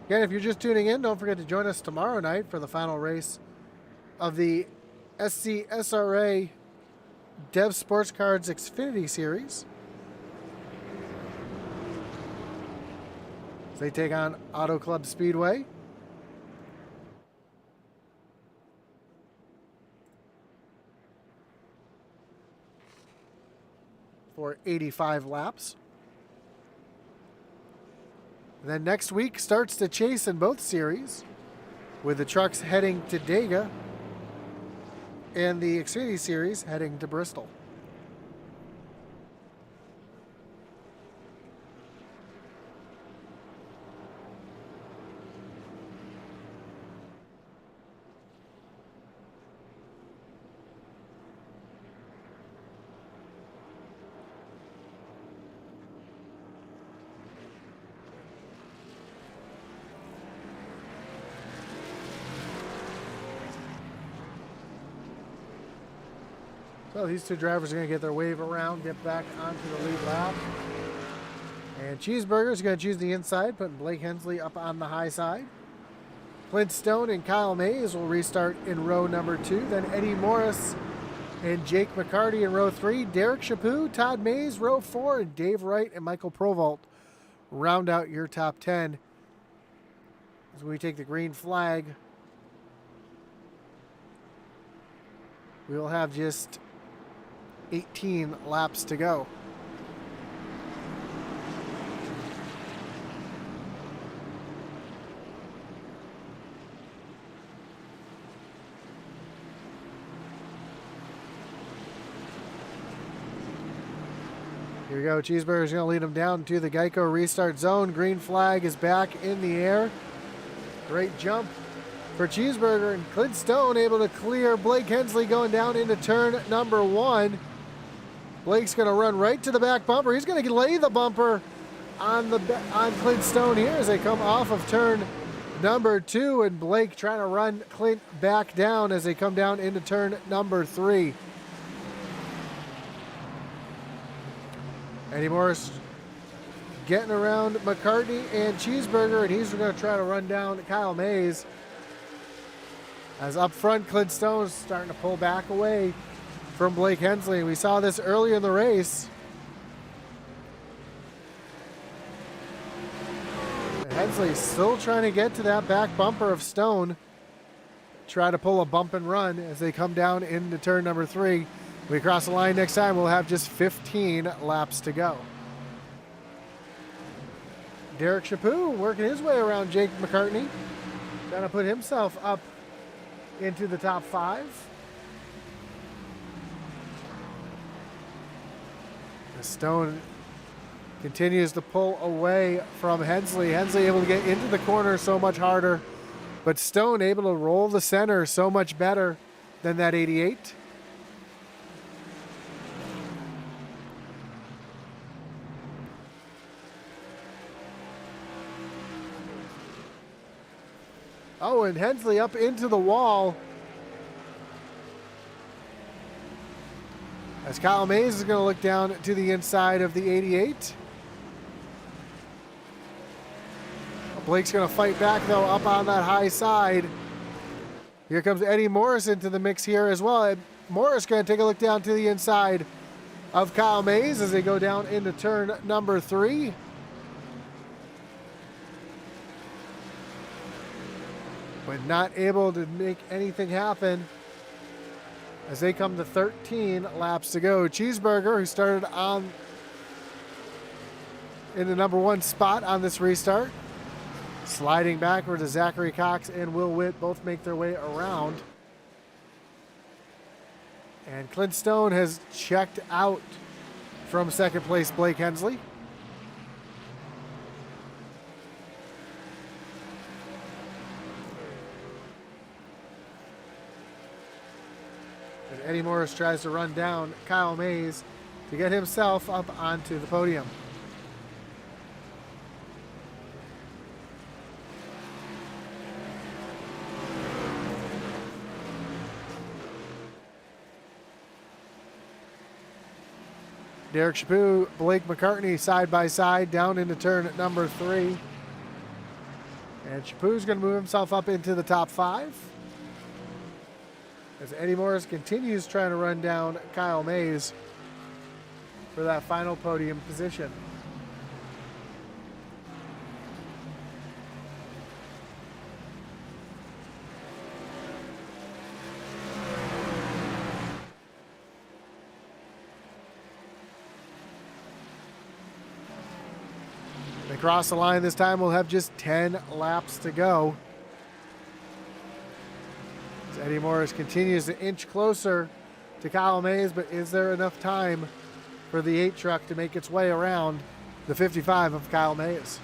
Again, if you're just tuning in, don't forget to join us tomorrow night for the final race of the SCSRA Dev Sports Cards Xfinity Series. They take on Auto Club Speedway. For 85 laps. And then next week starts the chase in both series, with the trucks heading to Dega and the Xfinity Series heading to Bristol. So these two drivers are going to get their wave around, get back onto the lead lap. And Cheeseburger is going to choose the inside, putting Blake Hensley up on the high side. Clint Stone and Kyle Mayse will restart in row number 2. Then Eddie Morris and Jake McCarty in row 3. Derek Chaput, Todd Mayse, row 4. And Dave Wright and Michael Provolt round out your top 10. As we take the green flag, we will have just 18 laps to go. Here we go. Cheeseburger's going to lead him down to the Geico restart zone. Green flag is back in the air. Great jump for Cheeseburger, and Clint Stone able to clear Blake Hensley going down into turn number 1. Blake's going to run right to the back bumper. He's going to lay the bumper on Clint Stone here as they come off of turn number 2, and Blake trying to run Clint back down as they come down into turn number 3. Eddie Morris getting around McCartney and Cheeseburger, and he's going to try to run down Kyle Mayse. As up front, Clint Stone's starting to pull back away from Blake Hensley. We saw this earlier in the race. And Hensley's still trying to get to that back bumper of Stone. Try to pull a bump and run as they come down into turn number 3. We cross the line next time, we'll have just 15 laps to go. Derek Chaput working his way around Jake McCartney. Trying to put himself up into the top 5. The Stone continues to pull away from Hensley. Hensley able to get into the corner so much harder, but Stone able to roll the center so much better than that 88. Oh, and Hensley up into the wall. As Kyle Mayse is going to look down to the inside of the 88. Blake's going to fight back, though, up on that high side. Here comes Eddie Morris into the mix here as well. And Morris going to take a look down to the inside of Kyle Mayse as they go down into turn number 3. But not able to make anything happen as they come to 13 laps to go. Cheeseburger, who started in the number 1 spot on this restart, sliding backward as Zachary Cox and Will Witt both make their way around. And Clint Stone has checked out from second place Blake Hensley. Eddie Morris tries to run down Kyle Mayse to get himself up onto the podium. Derek Chaput, Blake McCartney side by side down into turn number 3. And Chaput's going to move himself up into the top 5. As Eddie Morris continues trying to run down Kyle Mayse for that final podium position. They cross the line this time. We'll have just 10 laps to go. Eddie Morris continues to inch closer to Kyle Mayse, but is there enough time for the 8 truck to make its way around the 55 of Kyle Mayse?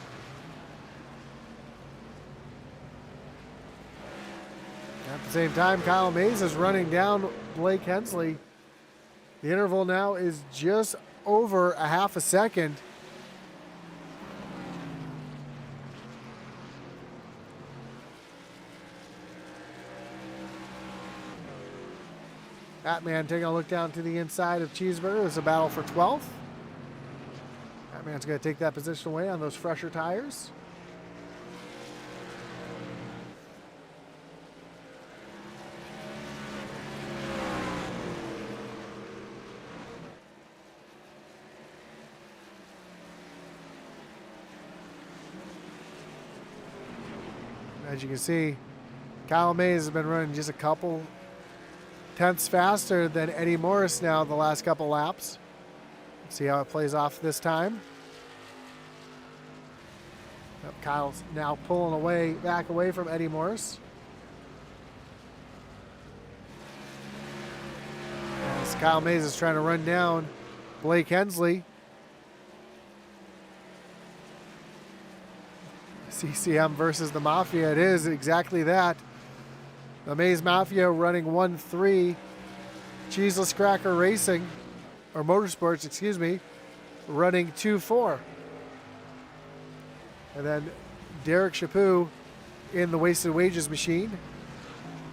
At the same time, Kyle Mayse is running down Blake Hensley. The interval now is just over a half a second. Batman taking a look down to the inside of Cheeseburger. There's a battle for 12th. Batman's going to take that position away on those fresher tires. As you can see, Kyle Mayse has been running just a couple tenths faster than Eddie Morris now the last couple laps. See how it plays off this time. Kyle's now pulling back away from Eddie Morris. As Kyle Mayse is trying to run down Blake Hensley. CCM versus the Mafia. It is exactly that. The Mayse Mafia running 1-3. Cheeseless Cracker Racing, or Motorsports, excuse me, running 2-4. And then Derek Chaput in the Wasted Wages machine,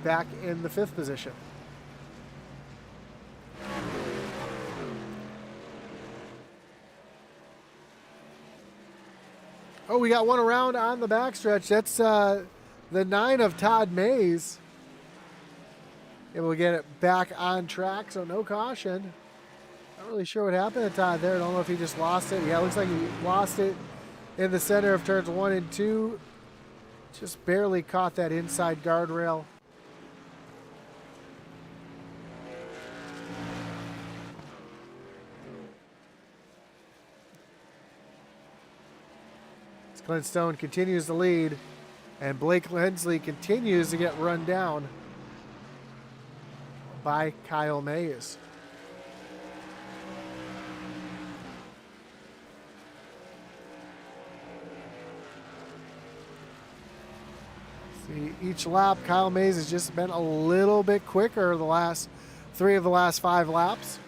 back in the 5th position. Oh, we got one around on the backstretch. That's the 9 of Todd Mayse. Able to get it back on track, so no caution. Not really sure what happened to Todd there. I don't know if he just lost it. Yeah, it looks like he lost it in the center of turns 1 and 2. Just barely caught that inside guardrail. Clint Stone continues to lead, and Blake Hensley continues to get run down by Kyle Mayse. See, each lap, Kyle Mayse has just been a little bit quicker the last 3 of the last 5 laps.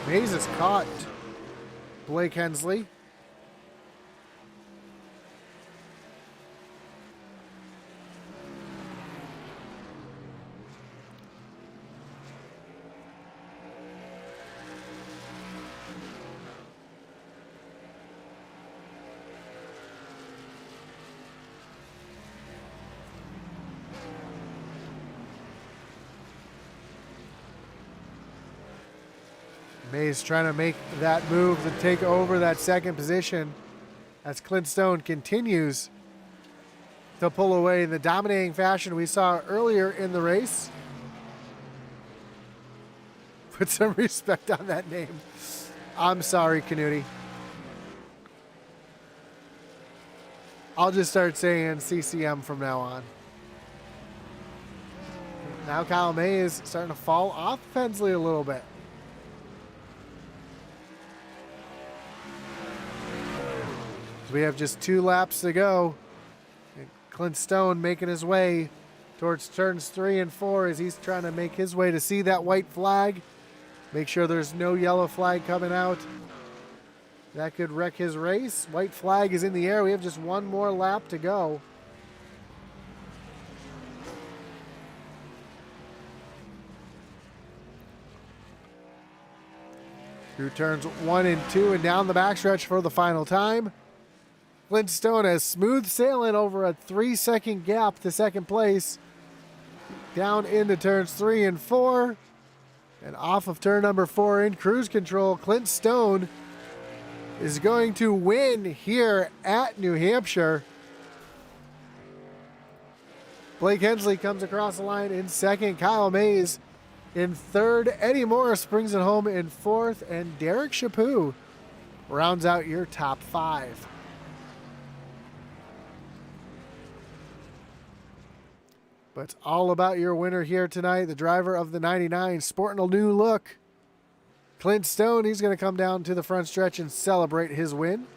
Mayse has caught Blake Hensley. Mayse trying to make that move to take over that 2nd position as Clint Stone continues to pull away in the dominating fashion we saw earlier in the race. Put some respect on that name. I'm sorry, Canuti. I'll just start saying CCM from now on. Now Kyle Mayse is starting to fall off Hensley a little bit. We have just 2 laps to go. And Clint Stone making his way towards turns 3 and 4 as he's trying to make his way to see that white flag. Make sure there's no yellow flag coming out. That could wreck his race. White flag is in the air. We have just 1 more lap to go. Through turns 1 and 2 and down the backstretch for the final time. Clint Stone has smooth sailing over a 3-second gap to 2nd place. Down into turns 3 and 4. And off of turn number 4 in cruise control, Clint Stone is going to win here at New Hampshire. Blake Hensley comes across the line in 2nd. Kyle Mayse in 3rd. Eddie Morris brings it home in 4th. And Derek Chaput rounds out your top 5. But it's all about your winner here tonight, the driver of the 99, sporting a new look. Clint Stone, he's going to come down to the front stretch and celebrate his win.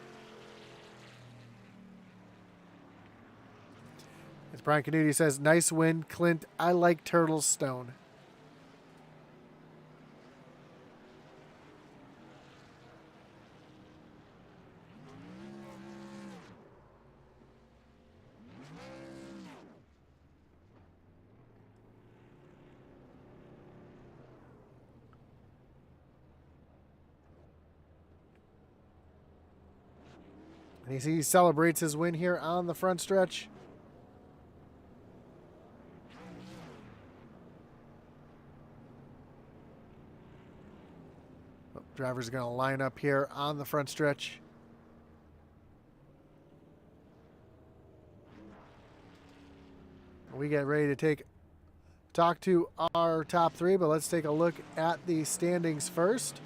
As Brian Canuti says, nice win, Clint. I like Turtle Stone. And he celebrates his win here on the front stretch. Drivers are going to line up here on the front stretch. We get ready to talk to our top three, but let's take a look at the standings first.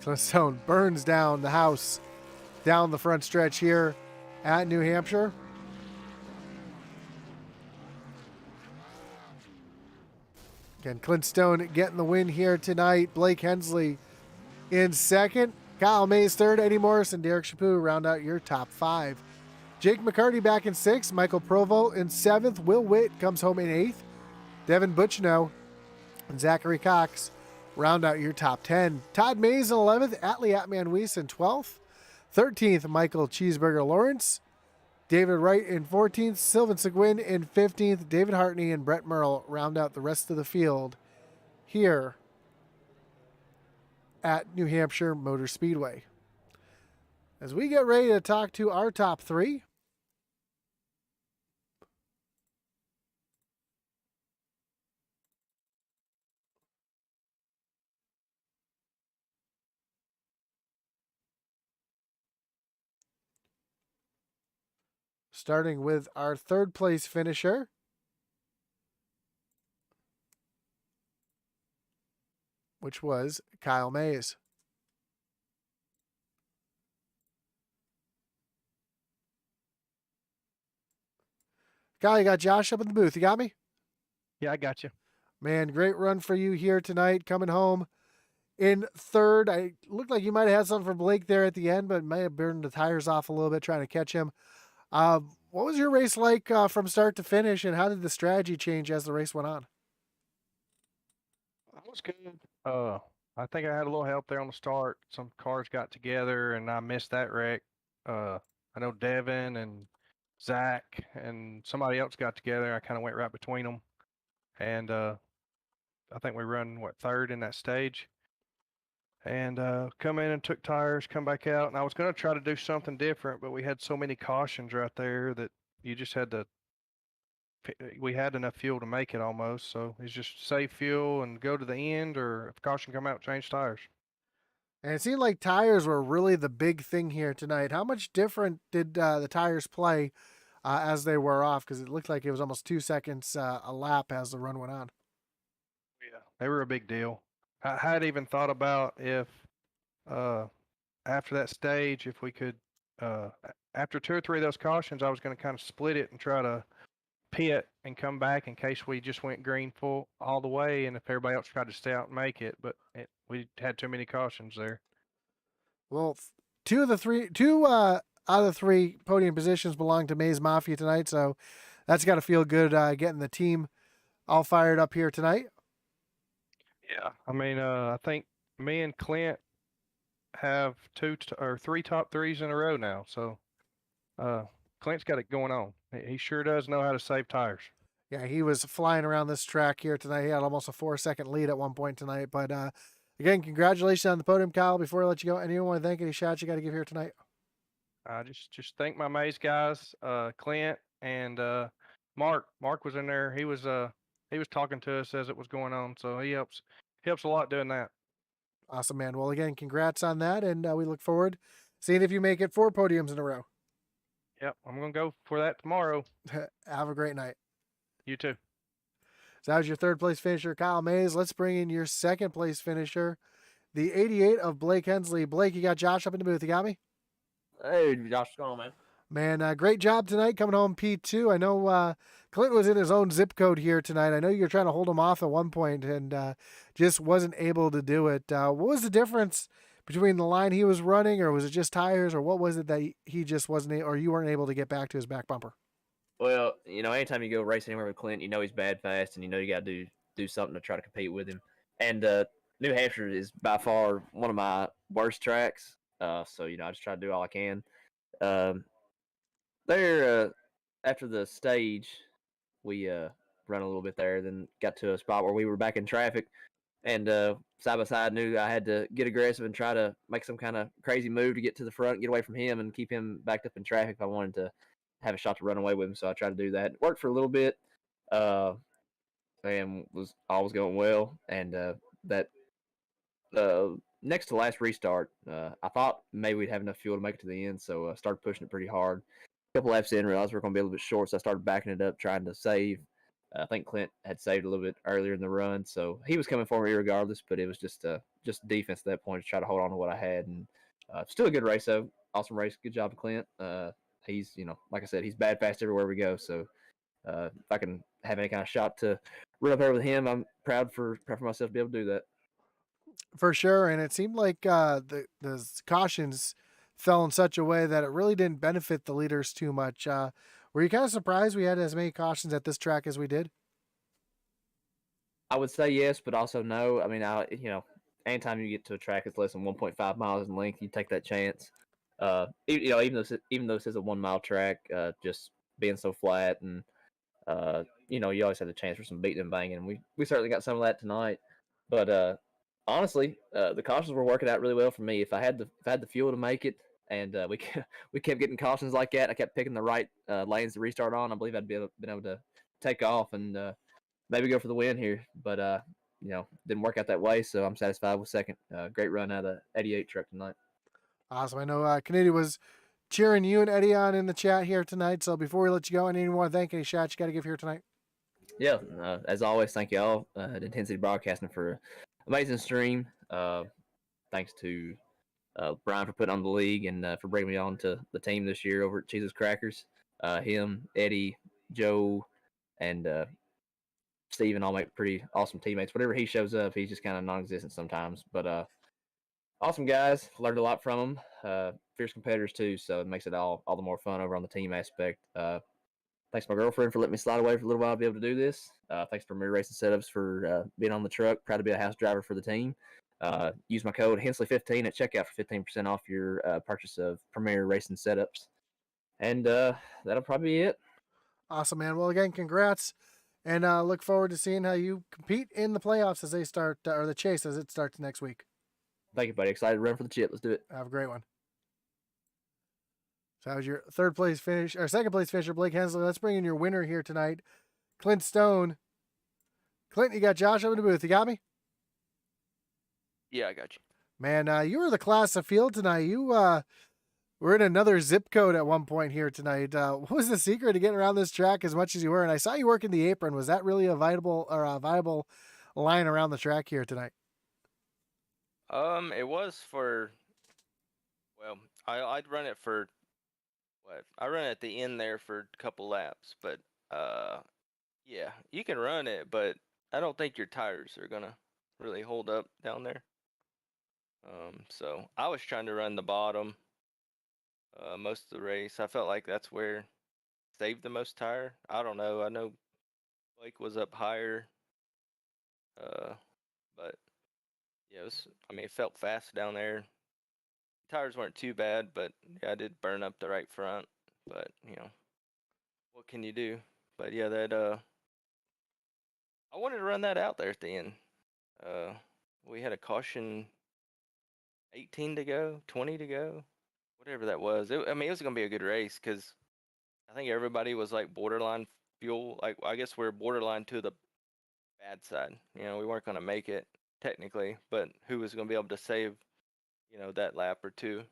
Clint Stone burns down the house down the front stretch here at New Hampshire. Again, Clint Stone getting the win here tonight. Blake Hensley in second. Kyle Mayse third. Eddie Morris and Derek Chaput round out your top five. Jake McCarty back in sixth. Michael Provo in seventh. Will Witt comes home in eighth. Devin Butchno and Zachary Cox round out your top 10. Todd Mayse in 11th. Atlee Atman Weiss in 12th. 13th, Michael Cheeseburger Lawrence. David Wright in 14th. Sylvan Seguin in 15th. David Hartney and Brett Merle round out the rest of the field here at New Hampshire Motor Speedway. As we get ready to talk to our top three, starting with our third place finisher, which was Kyle Mayse. Kyle, you got Josh up in the booth. You got me? Yeah, I got you. Man, great run for you here tonight, coming home in third. I looked like you might have had something for Blake there at the end, but may have burned the tires off a little bit trying to catch him. What was your race like from start to finish, and how did the strategy change as the race went on? I was good. I think I had a little help there on the start. Some cars got together, and I missed that wreck. I know Devin and Zach and somebody else got together. I kind of went right between them, and I think we run third in that stage. And come in and took tires, come back out, and I was going to try to do something different, but we had so many cautions right there that you just had to. We had enough fuel to make it almost, so it's just save fuel and go to the end, or if caution come out, change tires. And it seemed like tires were really the big thing here tonight. How much different did the tires play as they were off? Because it looked like it was almost 2 seconds a lap as the run went on. Yeah, they were a big deal. I had even thought about if after that stage, if we could, after 2 or 3 of those cautions, I was going to kind of split it and try to pit and come back in case we just went green full all the way, and if everybody else tried to stay out and make it, but we had too many cautions there. Well, two out of the three podium positions belong to Mayse Mafia tonight, so that's got to feel good getting the team all fired up here tonight. Yeah, I mean, I think me and Clint have 2 or 3 top threes in a row now, so Clint's got it going on. He sure does know how to save tires. Yeah, he was flying around this track here tonight. He had almost a 4-second lead at one point tonight. But again, congratulations on the podium, Kyle. Before I let you go, anyone want to thank any shots you got to give here tonight? I just thank my Mayse guys, Clint and Mark. Mark was in there. He was talking to us as it was going on, so he helps a lot doing that. Awesome, man. Well, again, congrats on that, and we look forward seeing if you make it 4 podiums in a row. Yep, I'm gonna go for that tomorrow. Have a great night. You too. So that was your third place finisher, Kyle Mayse. Let's bring in your second place finisher, the 88 of Blake Hensley. Blake, you got Josh up in the booth. You got me? Hey, Josh, what's going on, man? Man, great job tonight coming home P2. I know Clint was in his own zip code here tonight. I know you were trying to hold him off at one point and just wasn't able to do it. What was the difference between the line he was running, or was it just tires, or what was it that he just wasn't, or you weren't able to get back to his back bumper? Well, anytime you go race anywhere with Clint, he's bad fast, and you got to do something to try to compete with him. And New Hampshire is by far one of my worst tracks. So I just try to do all I can. Um, there, after the stage, we run a little bit there, then got to a spot where we were back in traffic, and side by side knew I had to get aggressive and try to make some kind of crazy move to get to the front, get away from him, and keep him backed up in traffic if I wanted to have a shot to run away with him. So I tried to do that. It worked for a little bit, and was always going well. And that next to last restart, I thought maybe we'd have enough fuel to make it to the end, so I started pushing it pretty hard. A couple laps in, realized we are going to be a little bit short, so I started backing it up, trying to save. I think Clint had saved a little bit earlier in the run, so he was coming for me regardless. But it was just defense at that point to try to hold on to what I had, and still a good race though. Awesome race, good job to Clint. He's like I said, he's bad fast everywhere we go. So if I can have any kind of shot to run up there with him, I'm proud for myself to be able to do that. For sure, and it seemed like the cautions fell in such a way that it really didn't benefit the leaders too much. Were you kind of surprised we had as many cautions at this track as we did? I would say yes, but also no. I mean, anytime you get to a track that's less than 1.5 miles in length, you take that chance. Even though this is a 1 mile track, just being so flat, and you always have the chance for some beating and banging. And we certainly got some of that tonight. But honestly, the cautions were working out really well for me. If I had the fuel to make it, and we kept getting cautions like that, I kept picking the right lanes to restart on. I believe I'd been able to take off and maybe go for the win here. But didn't work out that way. So I'm satisfied with second. Great run out of the 88 truck tonight. Awesome. I know Kennedy was cheering you and Eddie on in the chat here tonight. So before we let you go, anyone want to thank any shots you got to give here tonight? Yeah, as always, thank you all at Intensity Broadcasting for an amazing stream. Thanks to Brian for putting on the league and for bringing me on to the team this year over at Jesus Crackers. Him, Eddie, Joe, and Steven all make pretty awesome teammates. Whenever he shows up, he's just kind of non-existent sometimes. But awesome guys. Learned a lot from them. Fierce competitors too, so it makes it all the more fun over on the team aspect. Thanks to my girlfriend for letting me slide away for a little while to be able to do this. Thanks to Premier Racing Setups for being on the truck. Proud to be a house driver for the team. Use my code Hensley15 at checkout for 15% off your purchase of Premier Racing Setups. And that'll probably be it. Awesome, man. Well, again, congrats. And look forward to seeing how you compete in the playoffs as they start, or the chase as it starts next week. Thank you, buddy. Excited to run for the chip. Let's do it. Have a great one. So that was your third place finish, or second place finisher, Blake Hensley. Let's bring in your winner here tonight, Clint Stone. Clint, you got Josh up in the booth. You got me? Yeah, I got you. Man, you were the class of field tonight. You were in another zip code at one point here tonight. What was the secret to getting around this track as much as you were? And I saw you working the apron. Was that really a viable line around the track here tonight? It was I'd run it for I run at the end there for a couple laps, but yeah, you can run it, but I don't think your tires are gonna really hold up down there. So I was trying to run the bottom most of the race. I felt like that's where saved the most tire. I don't know. I know Blake was up higher, but yeah, it felt fast down there. Tires weren't too bad, but yeah, I did burn up the right front. But what can you do? But yeah, I wanted to run that out there at the end. We had a caution, 18 to go, 20 to go, whatever that was. It was gonna be a good race because I think everybody was like borderline fuel. Like I guess we're borderline to the bad side. We weren't gonna make it technically, but who was gonna be able to save, that lap or two,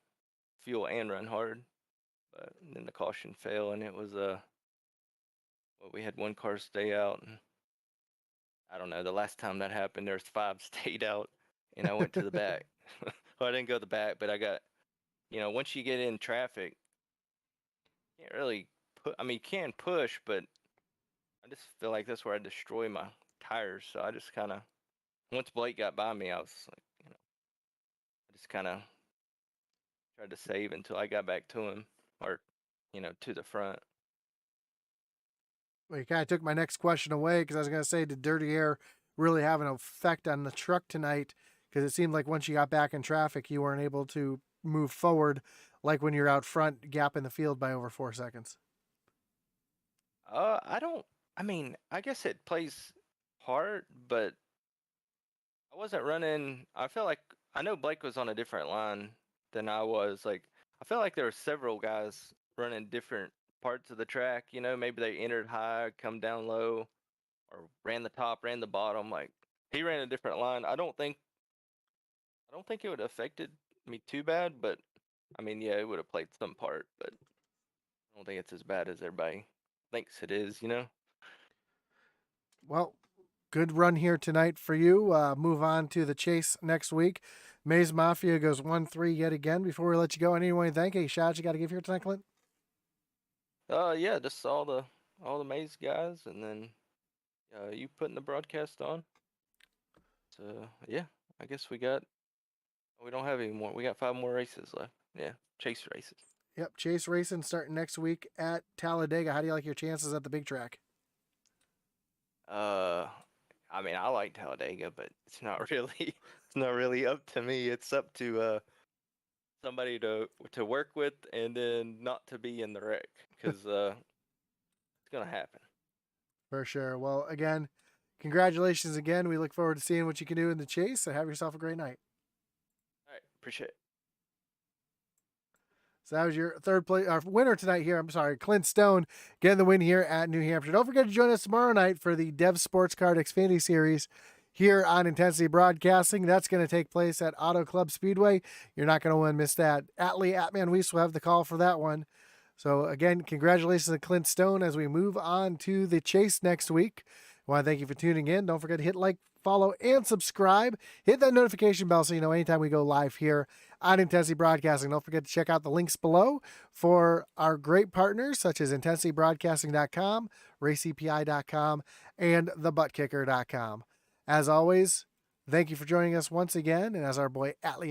fuel and run hard. But then the caution fell, and it was we had one car stay out, and I don't know. The last time that happened, there's 5 stayed out, and I went to the back. Well, I didn't go to the back, but I got, once you get in traffic, you can't really put. I mean, you can push, but I just feel like that's where I destroy my tires. So I just kind of, once Blake got by me, I was like, I just kind of tried to save until I got back to him, or, to the front. Well, you kind of took my next question away because I was going to say, did dirty air really have an effect on the truck tonight? Because it seemed like once you got back in traffic, you weren't able to move forward like when you're out front, gap in the field by over 4 seconds. I don't. I mean, I guess it plays part, but I wasn't running. I felt like I know Blake was on a different line than I was. Like, I felt like there were several guys running different parts of the track. Maybe they entered high, come down low, or ran the top, ran the bottom. Like, he ran a different line. I don't think it would have affected me too bad, but I mean, yeah, it would have played some part, but I don't think it's as bad as everybody thinks it is. Well, good run here tonight for you. Move on to the chase next week. Mayse Mafia goes 1-3 yet again. Before we let you go, anyone you thank? Any shots you got to give here tonight, Clint? Yeah, just all the Mayse guys, and then you putting the broadcast on. So yeah, I guess we don't have any more. We got 5 more races left. Yeah, chase races. Yep, chase racing starting next week at Talladega. How do you like your chances at the big track? I mean, I like Talladega, but it's not really up to me. It's up to somebody to work with, and then not to be in the wreck, because it's gonna happen. For sure. Well, again, congratulations again. We look forward to seeing what you can do in the chase, and have yourself a great night. All right, appreciate it. So that was your third place, our winner tonight here. I'm sorry, Clint Stone getting the win here at New Hampshire. Don't forget to join us tomorrow night for the Dev Sports Card Xfinity Series here on Intensity Broadcasting. That's going to take place at Auto Club Speedway. You're not going to want to miss that. Atman Weiss will have the call for that one. So again, congratulations to Clint Stone as we move on to the chase next week. I want to thank you for tuning in. Don't forget to hit like, follow, and subscribe. Hit that notification bell so you know anytime we go live here on Intensity Broadcasting. Don't forget to check out the links below for our great partners such as IntensityBroadcasting.com, RaceCPI.com, and TheButtKicker.com. As always, thank you for joining us once again. And as our boy Atman